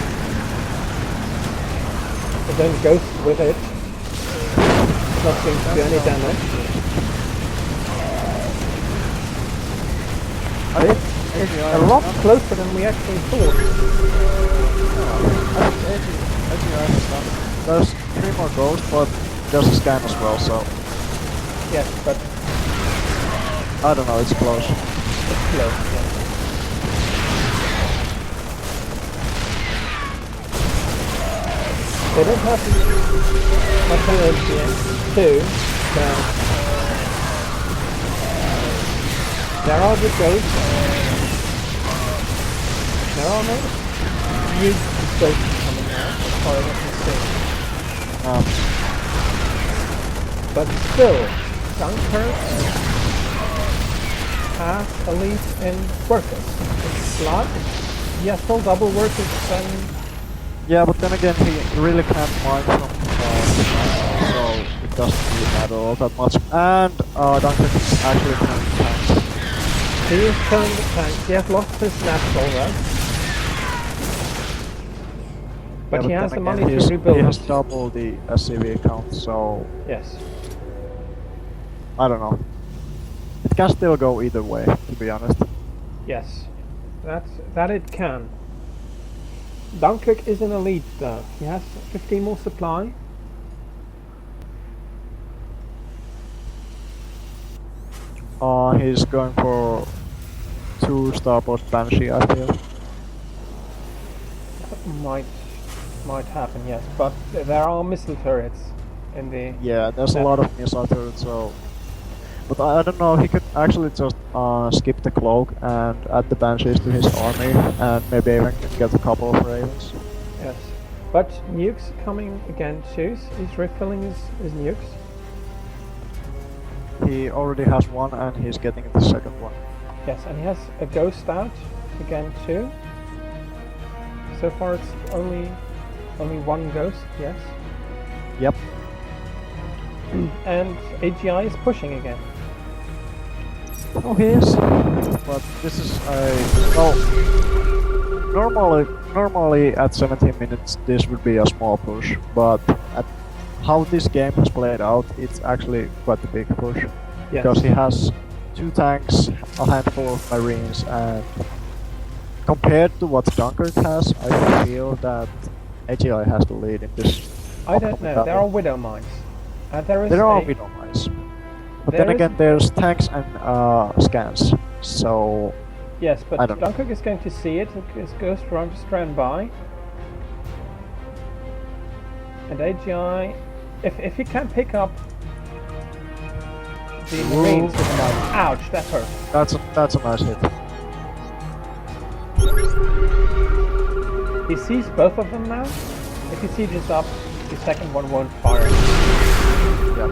His own ghost with it. It's not going to do any damage. It's a lot closer than we actually thought. There's 3 more ghosts, but there's a scan as well, so... Yes, but... I don't know, it's close. It's close, yeah. They don't have much energy too, so... There are the ghosts. There are no new ghosts coming out, as far as I can see. But still, Dunkirk has a lead in workers. It's like he has still double workers and... Yeah, but then again, he really can't mine from so it doesn't really matter all that much. And Dunkirk is actually killing tanks. He is killing the tanks. He has lost his snaps already. But he has the money to rebuild. He has double the SCV count, so... Yes. I don't know. It can still go either way, to be honest. Yes. That it can. Dunkirk is an elite though. He has 15 more supply. He's going for 2 starboard Banshee, I feel. That might happen, yes. But there are missile turrets in the... Yeah, there's a lot of missile turrets, so... But I don't know, he could actually just skip the cloak and add the Banshees to his army, and maybe even get a couple of Ravens. Yes. But nukes coming again too. He's refilling his nukes. He already has 1 and he's getting the second one. Yes, and he has a ghost out again too. So far it's only 1 ghost, yes. Yep. And AGI is pushing again. Oh, he is. But this is normally at 17 minutes this would be a small push, but at how this game has played out, it's actually quite a big push. Yes. Because he has 2 tanks, a handful of marines, and compared to what Dunkirk has, I feel that AGI has the lead in this. I don't know. There are Widow mines. There are Widow mines. But then again, there's tanks and scans, so... Yes, but Dunkirk is going to see it, his ghost run to stand by. And AGI, if he can pick up the marines with the mine, ouch, that hurt. That's a nice hit. He sees both of them now. If he sieges up, the second one won't fire. Yeah.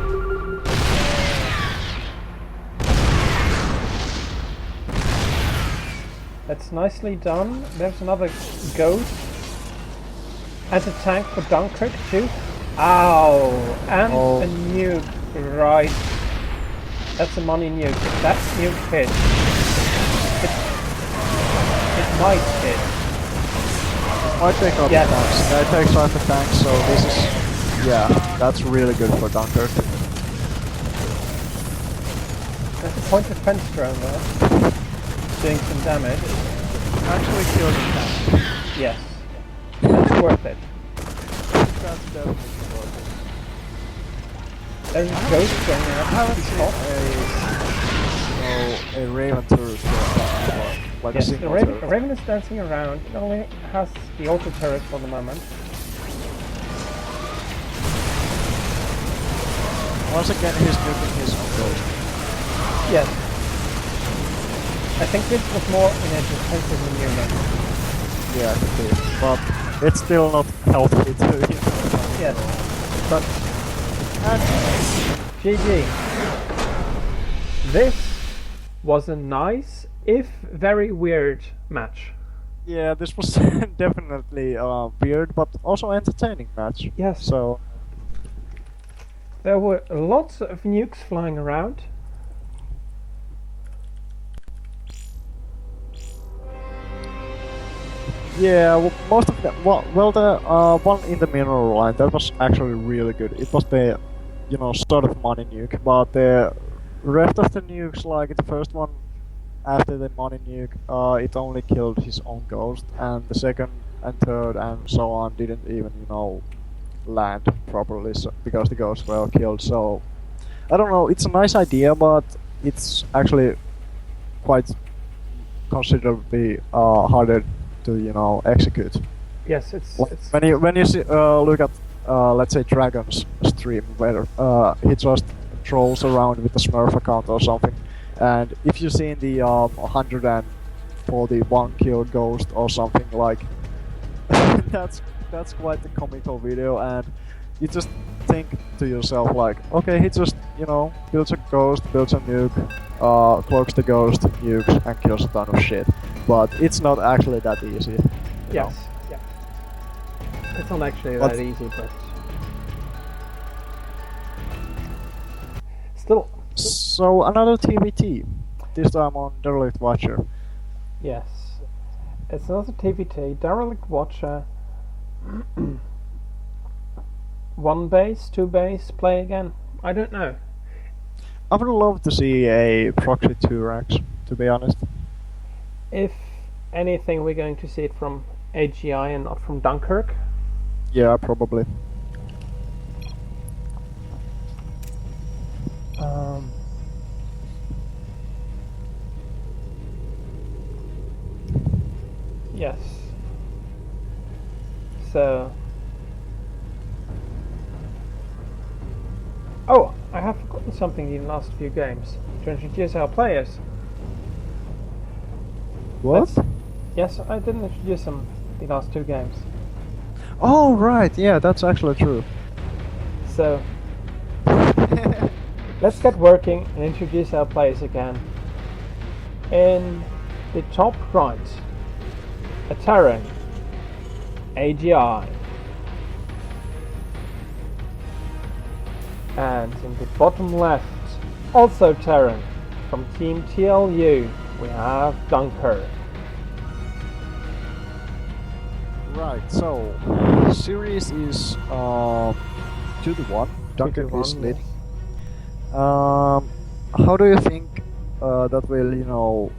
That's nicely done. There's another ghost. And a tank for Dunkirk too. Ow! And a nuke. Right. That's a money nuke. That nuke hit. might hit. Might take out Yes. the tanks. Yeah, it takes out the tanks, so this is... Yeah, that's really good for Dunkirk. There's a point defense drone there. Doing some damage. Actually kills the tank. Yes. That's worth it. That's definitely worth it. There's a ghost going I out. haven't seen a Raven turret before. Like a Yes, the single Raven, turret. the Raven is dancing around. It only has the auto turret for the moment. Once again, he's nuking his own ghost. Yes. I think this was more in a defensive maneuver. Yeah, I can do it. But it's still not healthy to, you know. Yes. But And GG. This was a nice, if very weird match. yeah, this was definitely weird, but also entertaining match. Yes. So There were lots of nukes flying around. yeah, well, most of them. Well, the one in the mineral line that was actually really good. It was the, you know, sort of money nuke, but the rest of the nukes, like the first one after the money nuke, it only killed his own ghost, and the second and third and so on didn't even, you know, land properly, so, because the ghosts were killed. So I don't know. It's a nice idea, but it's actually quite considerably harder to, you know, execute. Yes, it's When you see, look at let's say Dragon's stream where he just trolls around with the Smurf account or something, and if you see the 141 kill ghost or something like that's quite a comical video, and you just think to yourself like, okay, he just, you know, builds a ghost, builds a nuke, cloaks the ghost, nukes, and kills a ton of shit. But it's not actually that easy. you know. yes, yeah. It's not actually But- that easy, but still, So another TVT, this time on Derelict Watcher. yes. It's another TVT, Derelict Watcher. One base, two base, play again. I don't know. I would love to see a Proxy 2 Rax, to be honest. If anything, we're going to see it from AGI and not from Dunkirk. Yeah, probably. Yes. So. Oh, I have forgotten something in the last few games to introduce our players. What? Yes, I didn't introduce them the last two games. Oh, right, yeah, that's actually true. So, let's get working and introduce our players again. In the top right, a Terran, AGI. And in the bottom left, also Terran, from Team TLU, we have Dunkirk. Right, so series is 2-1. Dunkirk is 2-1, leading. yes. How do you think that will, you know,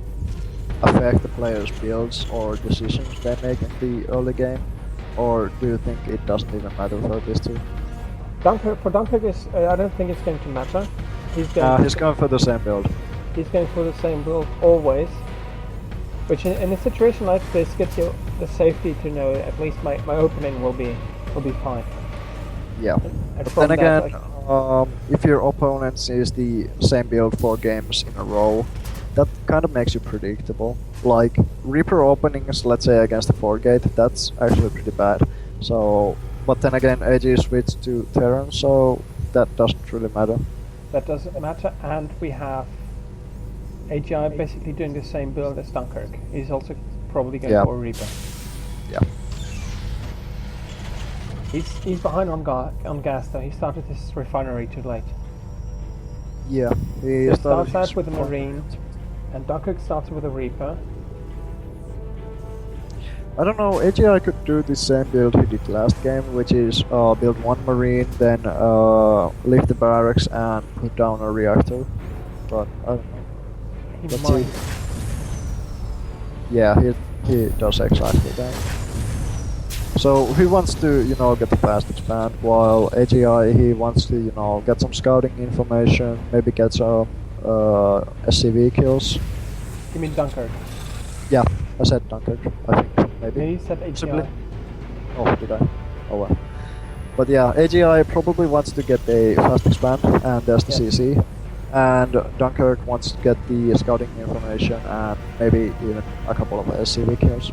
affect the players' builds or decisions they make in the early game, or do you think it doesn't even matter for these two? Dunkirk is, I don't think it's going to matter. He's going. He's going for the same build. He's going for the same build always, which in a situation like this gives you the safety to know at least my opening will be fine. Yeah. And But from then that, again, if your opponent sees the same build 4 games in a row, that kind of makes you predictable. Like Reaper openings, let's say against the 4-gate, that's actually pretty bad. So, but then again, AG switched to Terran, so that doesn't really matter. that doesn't matter, and we have AGI basically doing the same build as Dunkirk. He's also probably going Yeah. for a Reaper. Yeah. He's behind on gas though. He started his refinery too late. Yeah. He He started starts out his with a refinery. Marine, and Dunkirk starts with a Reaper. I don't know, AGI could do the same build he did last game, which is build one marine, then lift the barracks and put down a reactor. But I don't know. He Let's might. see. Yeah, he does exactly that. So he wants to, you know, get the fast expand, while AGI he wants to, you know, get some scouting information, maybe get some SCV kills. You mean Dunkirk? Yeah, I said Dunkirk, I think, maybe. He said AGI. Possibly. Oh, did I? Oh well. But yeah, AGI probably wants to get a fast expand, and there's the Yeah. CC. And Dunkirk wants to get the scouting information and maybe even a couple of SCV kills.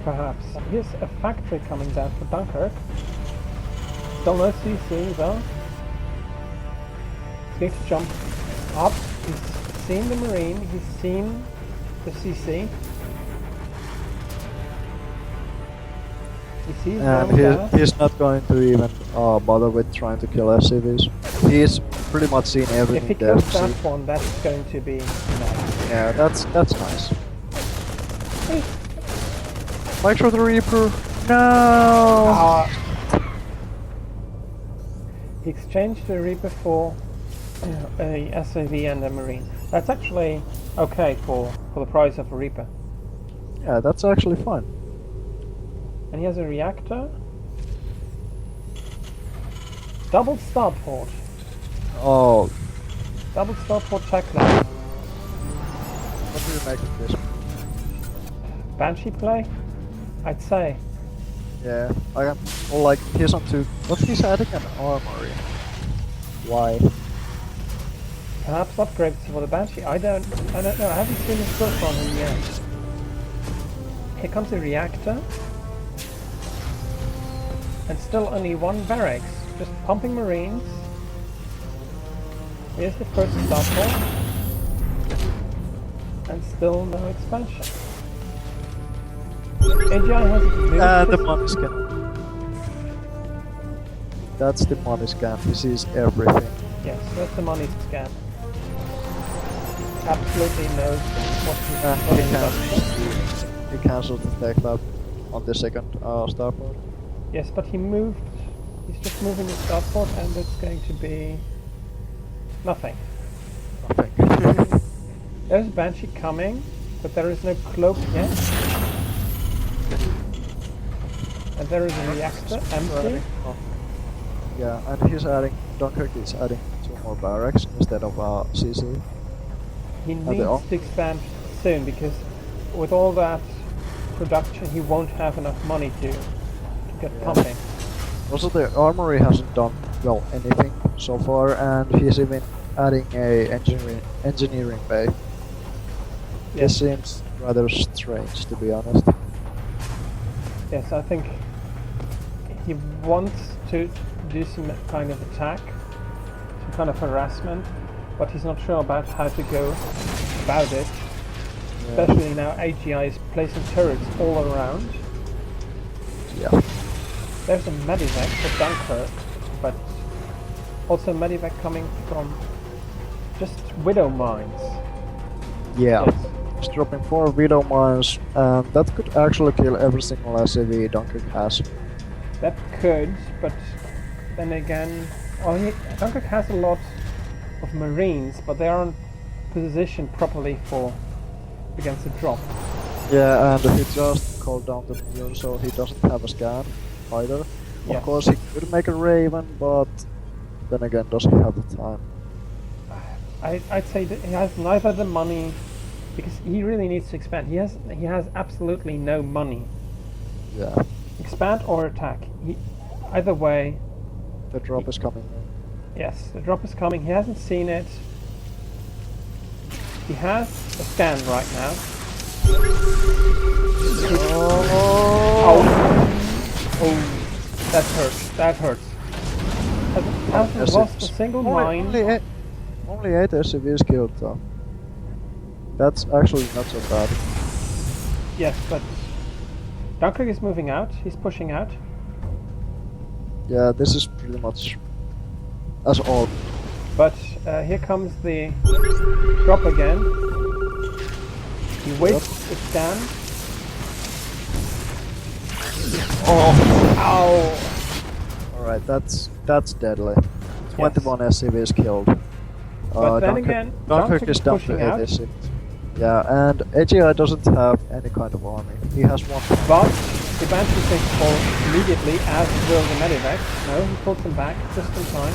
Perhaps. Here's a factory coming down for Dunkirk. Still no CC though. He's going to jump up. He's seen the Marine. He's seen the CC. He sees And he's not going to even bother with trying to kill SCVs. He's pretty much seen If everything he there. kills that one, that's going to be nice. Yeah, that's nice. Micro the Reaper. No. He exchanged the Reaper for a SAV and a Marine. That's actually okay for the price of a Reaper. Yeah, that's actually fine. And he has a reactor. Double starport. Oh, Double starport tech lab. what do you make of this? Banshee play? I'd say. Yeah, I am. Or like, he's on two. What's he adding an armory? Why? Perhaps upgrades for the Banshee. I don't know. I haven't seen his book on him yet. Here comes a reactor. And still only one barracks. Just pumping Marines. Here's the first starport. And still no expansion. AGI has moved The his- money scan. That's the money scan. He sees everything. Yes, that's the money scan. Absolutely knows what he's And talking about. he cancelled the tech lab on the second starport. Yes, but he moved. He's just moving the starport, and it's going to be nothing. Nothing. There's a Banshee coming, but there is no cloak yet. And there is a reactor empty. Oh. Yeah, and he's adding. Dunkirk is adding 2 more barracks instead of CC. He they needs all? to expand soon because with all that production, he won't have enough money to get Yeah. pumping. Also, the armory hasn't done well anything so far, and he's even adding a engineering bay. Yes. This seems rather strange, to be honest. Yes, I think he wants to do some kind of attack, some kind of harassment, but he's not sure about how to go about it. Yeah. Especially now AGI is placing turrets all around. Yeah. There's a medivac for Dunkirk, but also medivac coming from just widow mines. Yeah. Yes. He's dropping 4 Widow mines, and that could actually kill every single SAV Dunkirk has. That could, but then again, well, Dunkirk has a lot of Marines, but they aren't positioned properly for against the drop. Yeah, and he just called down the mule, so he doesn't have a scan either. Yes. Of course, he could make a Raven, but then again, doesn't have the time. I'd say that he has neither the money, because he really needs to expand. He has absolutely no money. Yeah. Expand or attack. Either way, The drop is coming. yes, the drop is coming. He hasn't seen it. He has a scan right now. Oh, that hurts. That hurts. Hasn't lost a single mine. Only 8 SCVs killed, though. That's actually not so bad. Yes, but Dunkirk is moving out. He's pushing out. Yeah, this is pretty much as all. But here comes the drop again. He waits to scan. Oh, Ow! alright, that's deadly. Yes. 21 SCVs killed. But then Dunkirk- again, Dunkirk is down to pushing out. 86. Yeah, and AGI doesn't have any kind of army. He has one. But the Banshee takes fall immediately, as will the Medivac. No, he pulls them back just in time.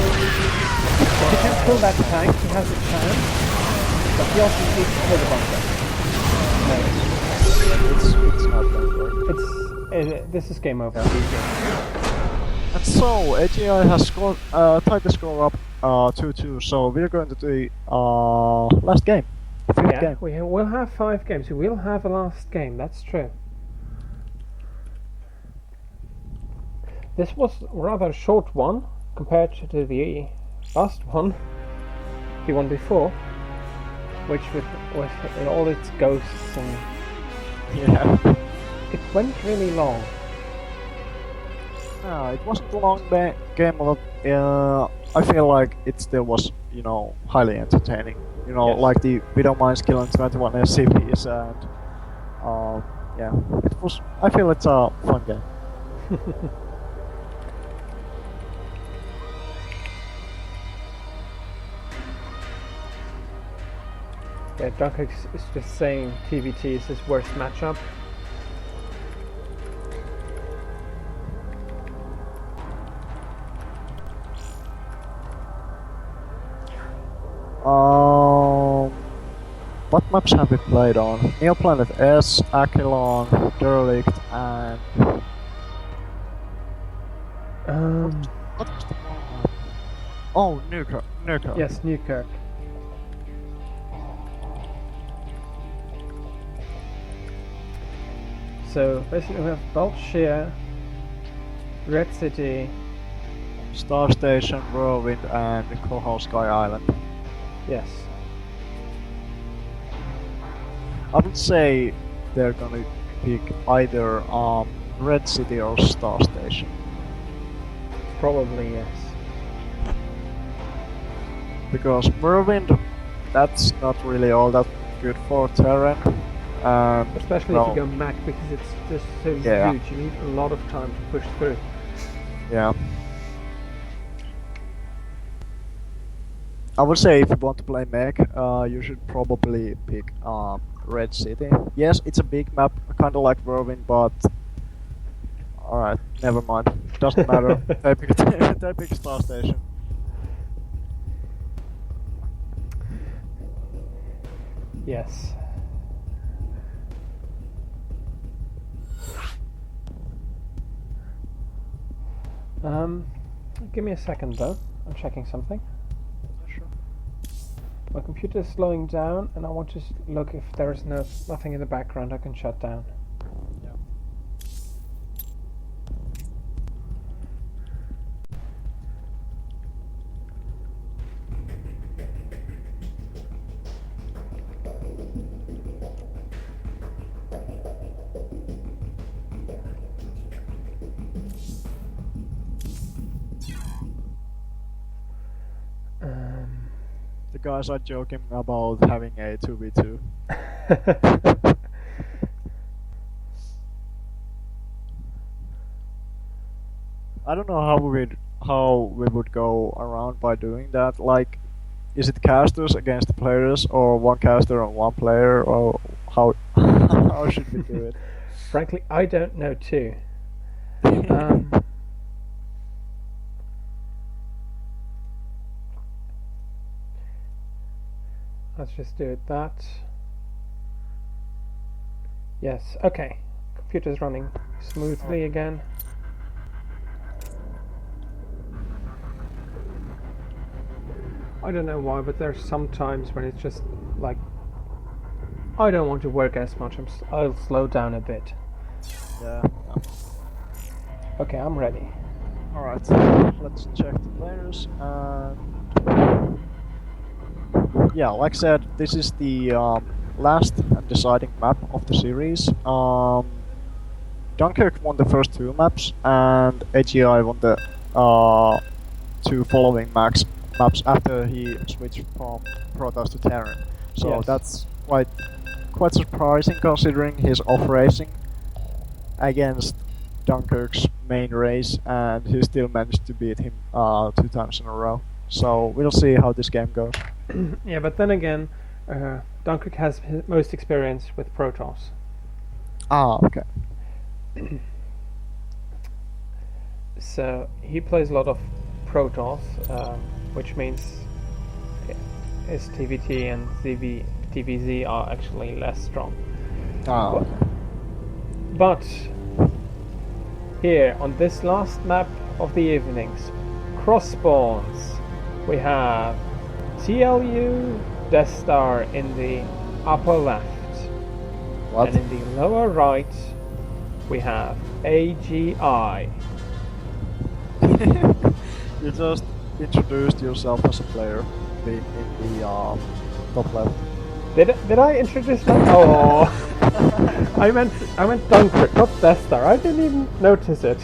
If he can pull that tank, he has a chance. But he also needs to kill the bunker. No, It's not going to work. this is game over. And so, AGI has scored, tied the score up 2-2, so we're going to the last game. Fifth Yeah, game. we will have 5 games. We will have a last game, that's true. This was a rather short one compared to the last one, the one before, which with all its ghosts and Yeah. it went really long. No, it wasn't a long game, but I feel like it still was, highly entertaining. Yes. Like we don't mind killing 21 SCPs, and yeah, it was. I feel it's a fun game. Yeah, Dunkirk is just saying TVT is his worst matchup. What maps have we played on? Neoplanet S, Aquilon, Derelict, and what was the one? Oh, Newkirk. Yes, Newkirk. So basically we have Bolshia, Red City, Star Station, Whirlwind, and Coho Sky Island. yes. I would say they're gonna pick either Red City or Star Station. Probably yes. Because Whirlwind, that's not really all that good for Terran. Especially if you go Mac because it's just so Yeah. huge, you need a lot of time to push through. Yeah. I would say if you want to play mech, you should probably pick Red City. Yes, it's a big map, kind of like Whirlwind, but alright, never mind. Doesn't matter. They pick Star Station. Yes. Give me a second though. I'm checking something. Sure. My computer is slowing down, and I want to look if there is nothing in the background I can shut down. Yeah. The guys are joking about having a 2v2. I don't know how we would go around by doing that. Like, is it casters against players, or one caster and one player, or how how should we do it? Frankly, I don't know too. Let's just do it that. Yes, okay. Computer's running smoothly again. I don't know why, but there's some times when it's just like I don't want to work as much. I'll slow down a bit. Yeah. Okay, I'm ready. Alright, let's check the players. Yeah, like I said, this is the last and deciding map of the series. Dunkirk won the first 2 maps, and AGI won the 2 following maps after he switched from Protoss to Terran. So Yes. that's quite quite surprising considering he's off racing against Dunkirk's main race, and he still managed to beat him 2 times in a row. So we'll see how this game goes. Yeah, but then again, Dunkirk has his most experience with Protoss. Ah, okay. So he plays a lot of Protoss, which means his TVT and TVZ are actually less strong. Ah, okay. But here on this last map of the evenings, cross spawns, we have TLU Death Star in the upper left, What? and in the lower right we have AGI. You just introduced yourself as a player being in the top left. Did I introduce that? Oh, I meant Dunkirk, not Death Star. I didn't even notice it.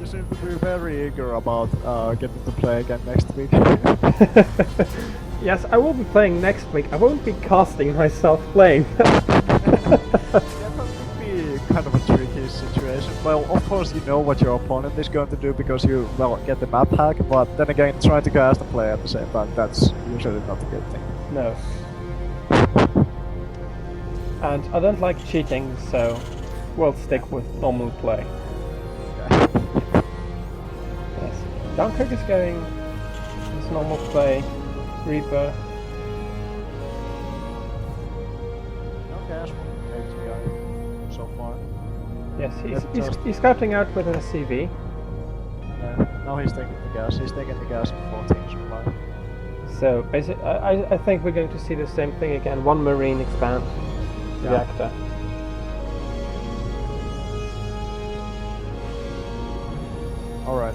You seem to be very eager about getting to play again next week. Yes, I will be playing next week. I won't be casting myself playing. Yeah, that would be kind of a tricky situation. Well, of course you know what your opponent is going to do because you, well, get the map hack, but then again, trying to cast and play at the same time, that's usually not a good thing. No. And I don't like cheating, so we'll stick with normal play. Yes. Dunkirk is going his normal play. Reaper. No cash from HGI so far. Yes, he's scouting out with an SCV. Yeah, now he's taking the gas. He's taking the gas before team supply. So basically, I think we're going to see the same thing again. One Marine expand reactor. Alright,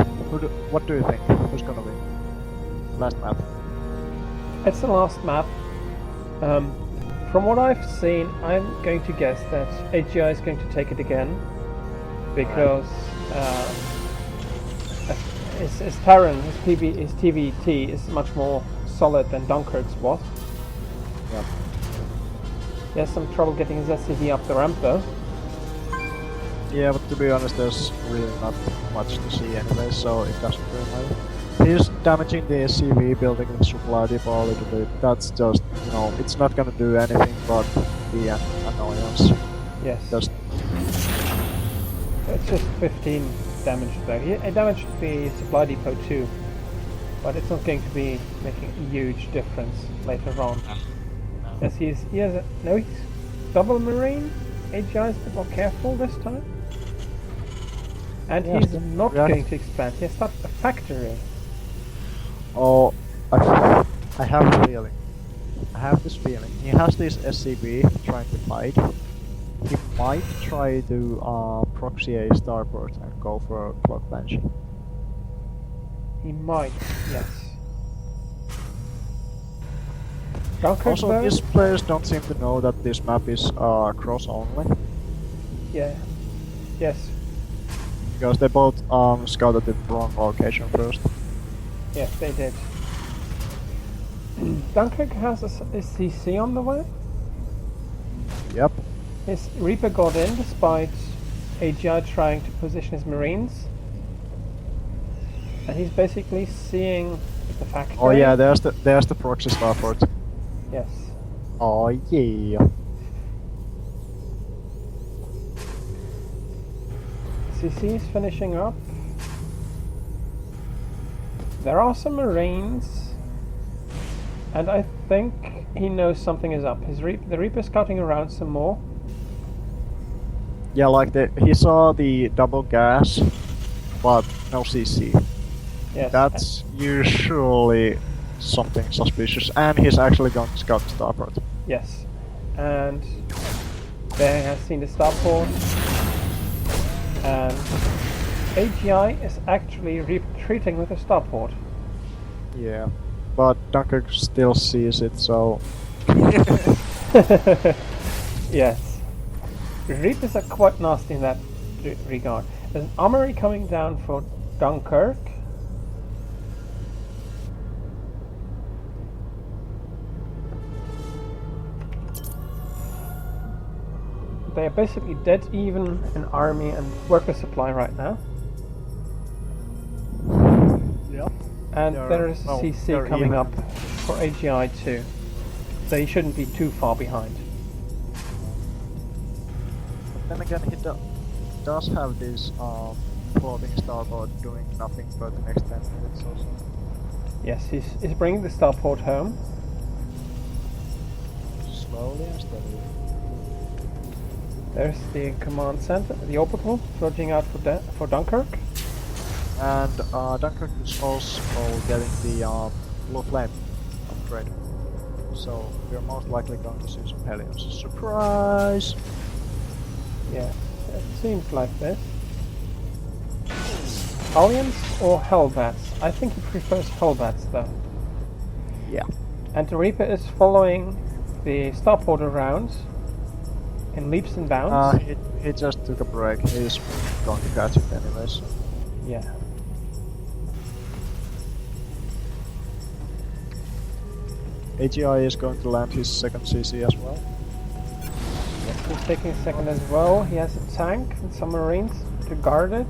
what do you think? Who's gonna win? Last map. It's the last map. From what I've seen, I'm going to guess that AGI is going to take it again because his Terran, his TVT is much more solid than Dunkirk's was. Yep. He has some trouble getting his SCV up the ramp though. Yeah, but to be honest, there's really not much to see anyway, so it doesn't really matter. He's damaging the SCV, building the supply depot a little bit. That's just, you know, it's not gonna do anything but be an annoyance. Yes. Just It's just 15 damage there. He damaged the supply depot too, but it's not going to be making a huge difference later on. Yes, he's double marine. AGI is a bit more careful this time. And Yes, he's not yeah. going to expand. He has started a factory. oh, I have a feeling. I have this feeling. He has this SCB trying to fight. He might try to proxy a starport and go for a clock banshee. He might, yes. Dunkirk Also, though? these players don't seem to know that this map is cross only, Yeah. Yes. because they both scouted the wrong location first. Yes, they did. Dunkirk has a CC on the way. Yep. His Reaper got in despite AGI trying to position his Marines. And he's basically seeing the factory. Oh yeah, there's the proxy starport. Yes. Oh yeah. CC is finishing up. There are some Marines. And I think he knows something is up. The Reaper's scouting around some more. Yeah, like he saw the double gas, but no CC. Yes. That's usually something suspicious, and he's actually going to scout the starport. Yes. And they have seen the starport. And AGI is actually retreating with the starport. Yeah, but Dunkirk still sees it, so Yes. Reapers are quite nasty in that regard. There's an armory coming down for Dunkirk. they are basically dead even in army and worker supply right now. Yeah. And They're- there is a well, CC they're coming even. up for AGI too. They shouldn't be too far behind. Then again, he does have this floating starboard doing nothing for the next 10 minutes or so. Yes, he's bringing the starport home. Slowly and steadily. There's the command center, the orbital, forging out for Dunkirk. And Dunkirk is also getting the Blue Flame upgrade. So we're most likely going to see some Hellions. Surprise! Yes, it seems like this. Alliance or Hellbats? I think he prefers Hellbats though. Yeah. And the Reaper is following the starport around in leaps and bounds. He just took a break. He's going to catch it anyways. Yeah. AGI is going to land his second CC as well. Yes, he's taking a second as well. He has a tank and some marines to guard it.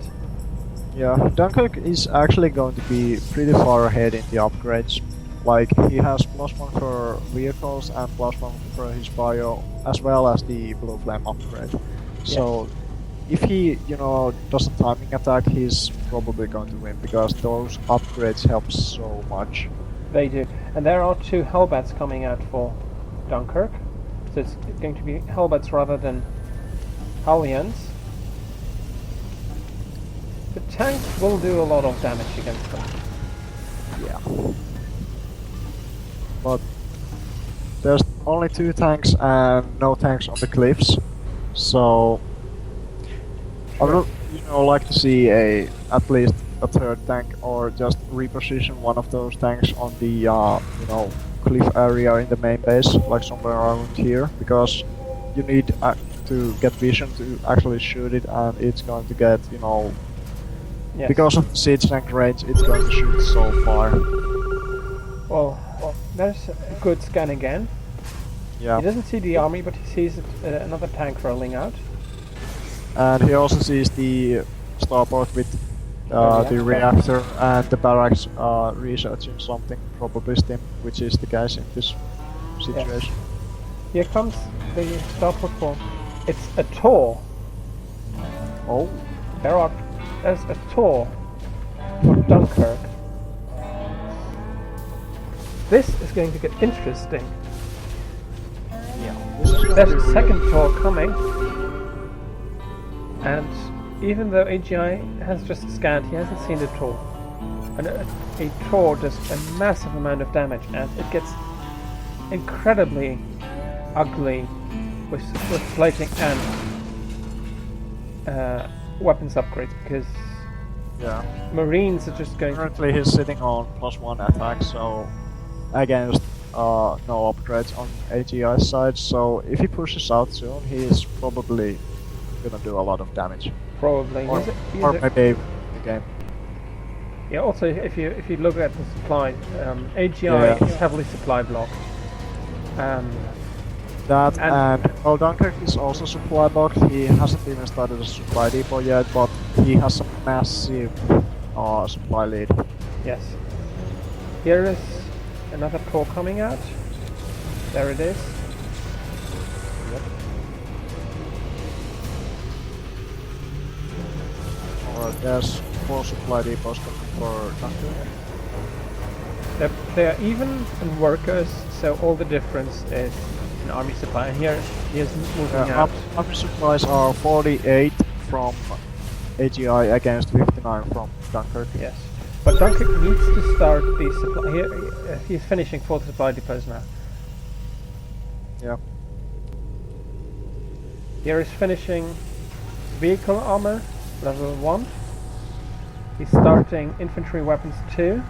Yeah, Dunkirk is actually going to be pretty far ahead in the upgrades. Like, he has +1 for vehicles and +1 for his bio, as well as the Blue Flame upgrade. So, if he, does a timing attack, he's probably going to win, because those upgrades help so much. They do. And there are 2 Hellbats coming out for Dunkirk. So it's going to be Hellbats rather than Hellions. The tank will do a lot of damage against them. Yeah. But there's only 2 tanks and no tanks on the cliffs, so I would like to see at least a 3rd tank, or just reposition one of those tanks on the cliff area in the main base, like somewhere around here, because you need to get vision to actually shoot it, and it's going to get Yes. because of the siege tank range, it's going to shoot so far. Well, there's a good scan again. Yeah. He doesn't see the army, but he sees another tank rolling out. And he also sees the starport with the reactor and the barracks researching something, probably Stim, which is the case in this situation. Here comes the starport for. It's a Tor. Oh, There's a Tor for Dunkirk. This is going to get interesting. yeah. There's a second Tor coming. And even though AGI has just scanned, he hasn't seen the Tor. And a Tor does a massive amount of damage, and it gets incredibly ugly with plating and weapons upgrades, because Yeah. Marines are just going to... Currently he's sitting on +1 attack, so against no upgrades on AGI's side, so if he pushes out soon, he's probably gonna do a lot of damage. Probably. Or, He's or a- maybe the game. Yeah, also if you look at the supply, AGI Yeah. is heavily supply blocked. That And- and Dunkirk is also supply blocked. He hasn't even started a supply depot yet, but he has a massive supply lead. Yes. Here is another core coming out. There it is. Or there's 4 supply depots coming for Dunkirk. They're even in workers, so all the difference is in army supply. And here he is moving out. Army supplies are 48 from AGI against 59 from Dunkirk. Yes. But Dunkirk needs to start the supply. Here, he's finishing 4 supply depots now. Yeah. Here is finishing vehicle armor, level 1. He's starting infantry weapons 2.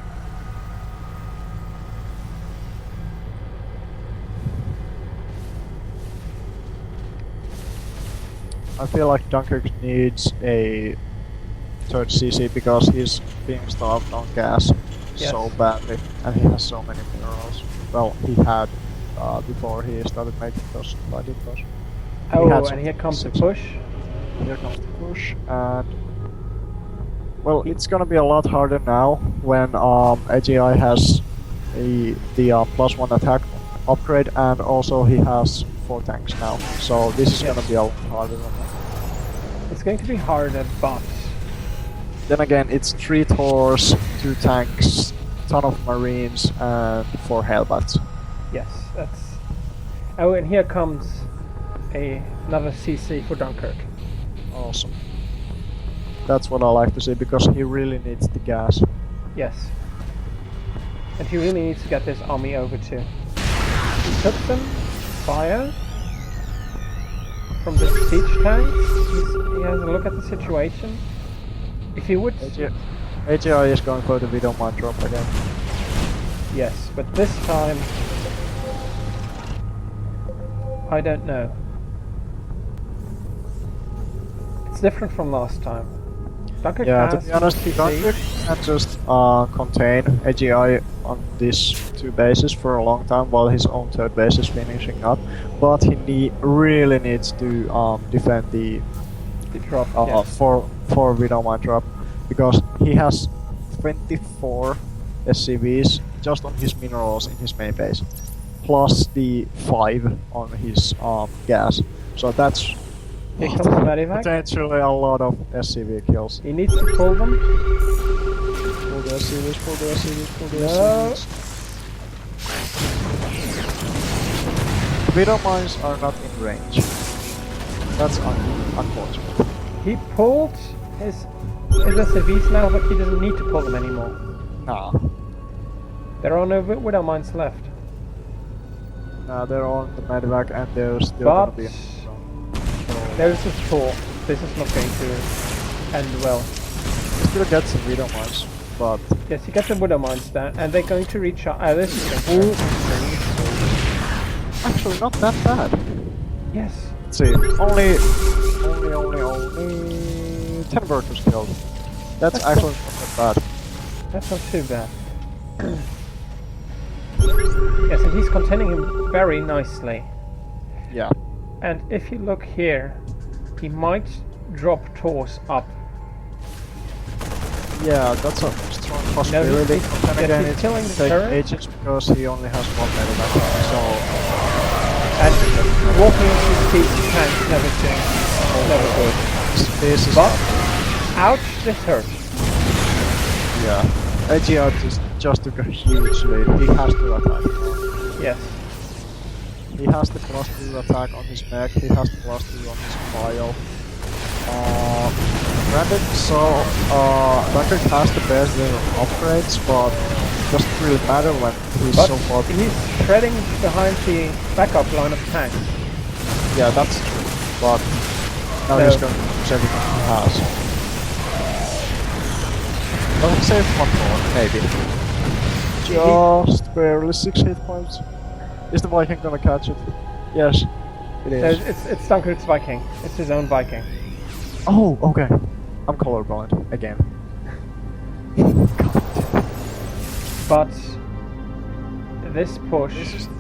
I feel like Dunkirk needs a 3rd CC because he's being starved on gas Yes. so badly, and he has so many minerals. Well, he had before he started making those supply depots. Oh, had and some here comes the six. push. Here comes the push, and well, it's gonna be a lot harder now when AGI has the +1 attack upgrade, and also he has 4 tanks now. So this is Yes. gonna be a lot harder than that. It's going to be harder, but Then again, it's 3 Thors, 2 tanks, ton of marines, and 4 Hellbats. yes, that's. Oh, and here comes another CC for Dunkirk. Awesome. That's what I like to see, because he really needs the gas. Yes. And he really needs to get this army over too. He took some fire from the siege tanks. He has a look at the situation. If he would... AGI is going for the Widowmine drop again. Yes, but this time... I don't know. It's different from last time. Dunkirk Yeah, to has be honest, CC. Dunkirk can just contain AGI on these 2 bases for a long time while his own 3rd base is finishing up, but he really needs to defend the Drop, yes. for Widowmine drop, because he has 24 SCVs just on his minerals in his main base, plus the 5 on his gas. So that's Here comes the Medivac. potentially a lot of SCV kills. He needs to pull them. Pull the SCVs, pull the SCVs, pull the No. SCVs. Widowmines are not in range. That's unfortunate. He pulled his SCVs now, but he doesn't need to pull them anymore. Nah. There are no Widow mines left. Nah, they're on the Medivac and they're still But gonna be in the zone. there's a Thor. This is not going to end well. He still gets some Widowmines, but Yes, you get the Widow mines there, and they're going to reach out. This is going to actually not that bad. Yes. Let's see, only 10 workers killed. That's actually not that bad. That's not too bad. Yes, and he's containing him very nicely. Yeah. And if you look here, he might drop Thors up. Yeah, that's a strong possibility. he's- Then yes, again, he's it's killing gonna the take turret. ages because he only has 1 Medivac. So And walking into siege tanks is never good. this is But, ouch, this hurt. yeah. AGR just took a huge lead. He has to attack. Yes. He has the +2 attack on his mech. He has the +2 on his file. Granted, so Dunkirk has the best little upgrades, but it doesn't really matter when he's But so far. he's treading behind the backup line of tanks. Yeah, that's true. But now No. he's going to use everything he has. But let's save 1 more, maybe. Just barely 6 hit points. Is the Viking gonna catch it? Yes, it So is. it's Dunkirk's Viking. It's his own Viking. Oh, okay. I'm colorblind again. But this push,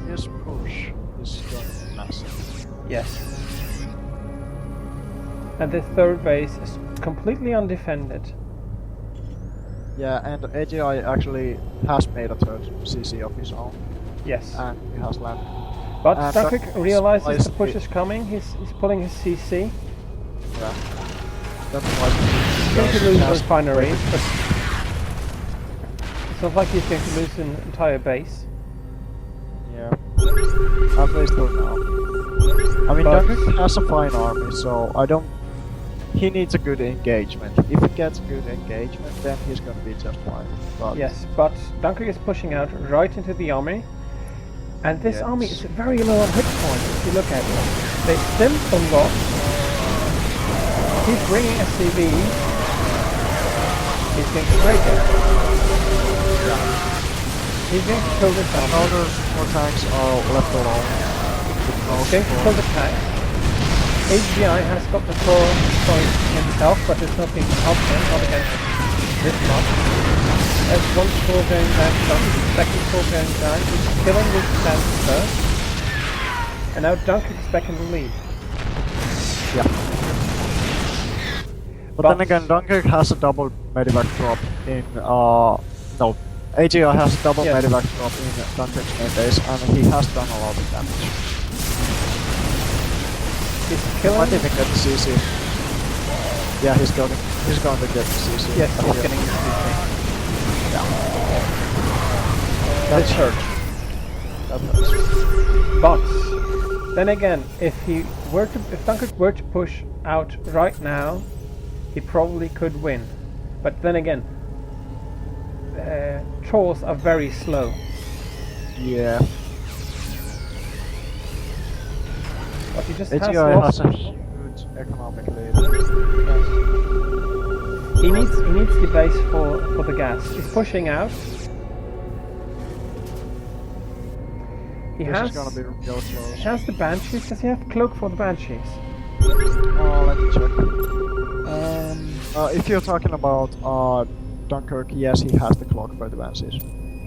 This push is going to be massive. yes. And the 3rd base is completely undefended. Yeah, and AGI actually has made a 3rd CC of his own, Yes. and he has landed. But and Dunkirk Dunkirk realizes the is- push is coming. He's pulling his CC. Yeah. That's why He's going to he lose has- refinery, but it's not like he's going to lose an entire base. Yeah. At least for now. I mean, But- Dunkirk has a fine army, so I don't. He needs a good engagement. If he gets good engagement, then he's gonna be just fine. But Yes, but Dunkirk is pushing out right into the army. And this Yes. army is very low on hit points if you look at it. They stimp a lot. He's bringing SCV. He's going to break it. He's going to kill this army. now those more tanks are left alone. He's going to kill the tank. HGI has got the core point himself, but it's not going to help him, not against this much. There's 1 core going down, second core going down. He's killing this tank first. And now Dunkirk's back in the lead. Yeah. But then again, Dunkirk has a double medivac drop in no, AGI has a double Yes. medivac drop in Dunkirk's main base, and he has done a lot of damage. He's Might killing. even get the CC. Yeah, he's going to get the CC. Yes, I he's feel. getting the CC. Yeah. That hurts. That hurts. But then again, if Dunkirk were to push out right now, he probably could win. But then again, trolls are very slow. Yeah. But he just has AGI lost. has a huge economic lead. Yes. He needs the base for the gas. He's pushing out. He This has is gonna be real close. he has the banshees. Does he have cloak for the banshees? Oh, let me check. Um, If you're talking about Dunkirk, yes, he has the clock for the Banshees.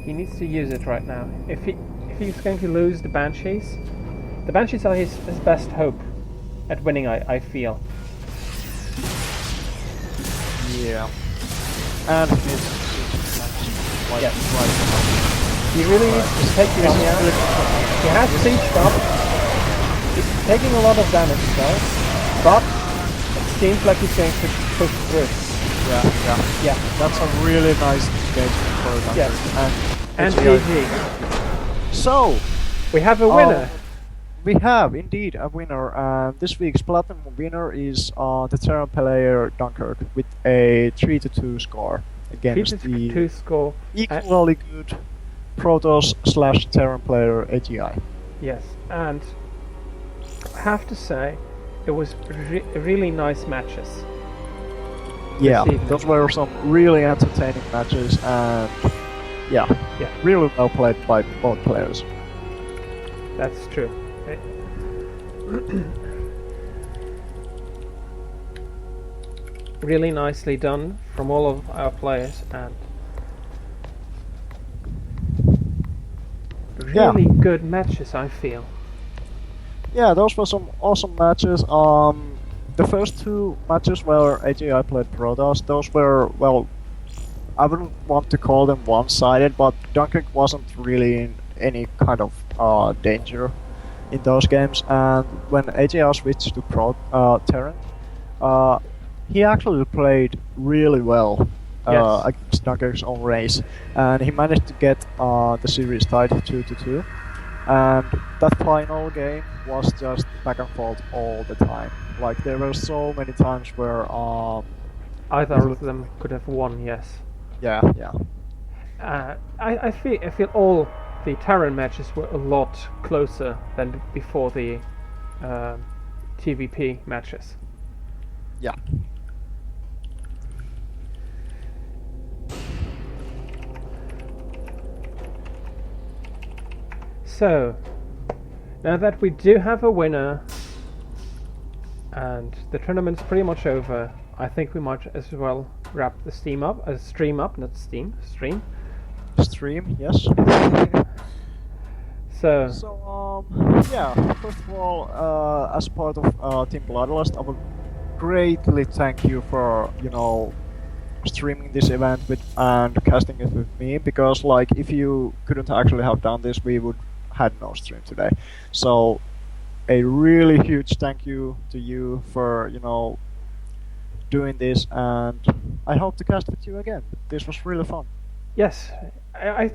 he needs to use it right now. If he's going to lose the banshees are his best hope at winning. I feel. Yeah. And he's like, Yes. right. He really needs to take the army out. He has sieged up. He's taking a lot of damage though, but it seems like he's going to push through. Yeah. Yeah, That's a really nice engagement for Dunkirk. Yes. and AGI. GG. So, We have a winner. we have indeed a winner, and this week's platinum winner is the Terran player Dunkirk with a 3-2 score against the 3-2 score. equally good Protoss/Terran player AGI. Yes, and I have to say, it was really nice matches. Yeah, evening. those were some really entertaining matches, and yeah, Yeah. really well played by both players. That's true. Really nicely done from all of our players, and Yeah. really good matches, I feel. Yeah, those were some awesome matches. The first two matches where AGI played Protoss, those were, well, I wouldn't want to call them one-sided, but Dunkirk wasn't really in any kind of danger in those games. And when AGI switched to Terran, he actually played really well Yes. against Dunkirk's own race, and he managed to get the series tied 2-2. And that final game was just back and forth all the time. Like, there were so many times where Either of them could have won, yes. yeah. I feel all the Terran matches were a lot closer than before the TVP matches. Yeah. So, now that we do have a winner and the tournament's pretty much over, I think we might as well wrap the stream up, stream. Stream, yes. So, So, yeah, first of all, as part of Team Bloodlust, I would greatly thank you for, streaming this event and casting it with me, because, like, if you couldn't actually have done this, we would had no stream today. So, a really huge thank you to you for, doing this, and I hope to cast with you again. This was really fun. yes, I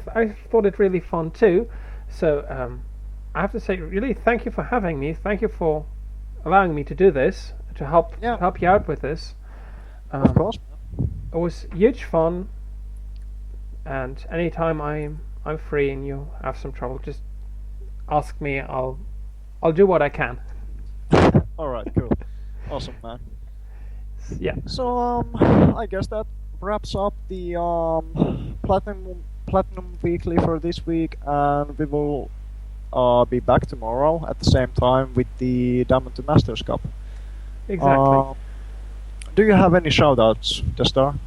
thought it really fun too. So, I have to say, really, thank you for having me. Thank you for allowing me to do this, to help you out with this. Of course. It was huge fun, and anytime I'm free and you have some trouble, just ask me. I'll do what I can. Alright, cool. Awesome, man. Yeah. So, I guess that wraps up the Platinum Weekly for this week, and we will be back tomorrow at the same time with the Diamond to Masters Cup. Exactly. Do you have any shoutouts, Destar?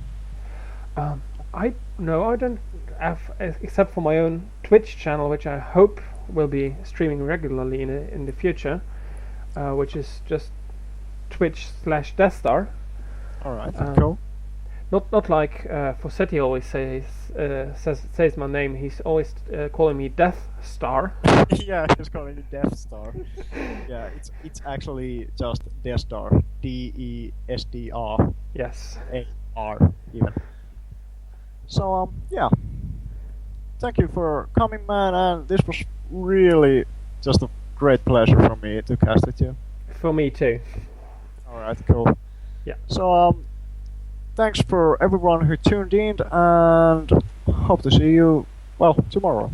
I don't have, except for my own Twitch channel, which I hope will be streaming regularly in the future, which is just Twitch/Deathstar. Alright, Um, cool. Not like Fawcetti always says my name. He's always calling me Death Star. Yeah, he's calling it Death Star. Yeah, it's actually just Death Star. DESDR. Yes. AR even. So yeah. Thank you for coming, man, and this was really just a great pleasure for me to cast with you. For me too. Alright, cool. Yeah. So thanks for everyone who tuned in, and hope to see you, well, tomorrow.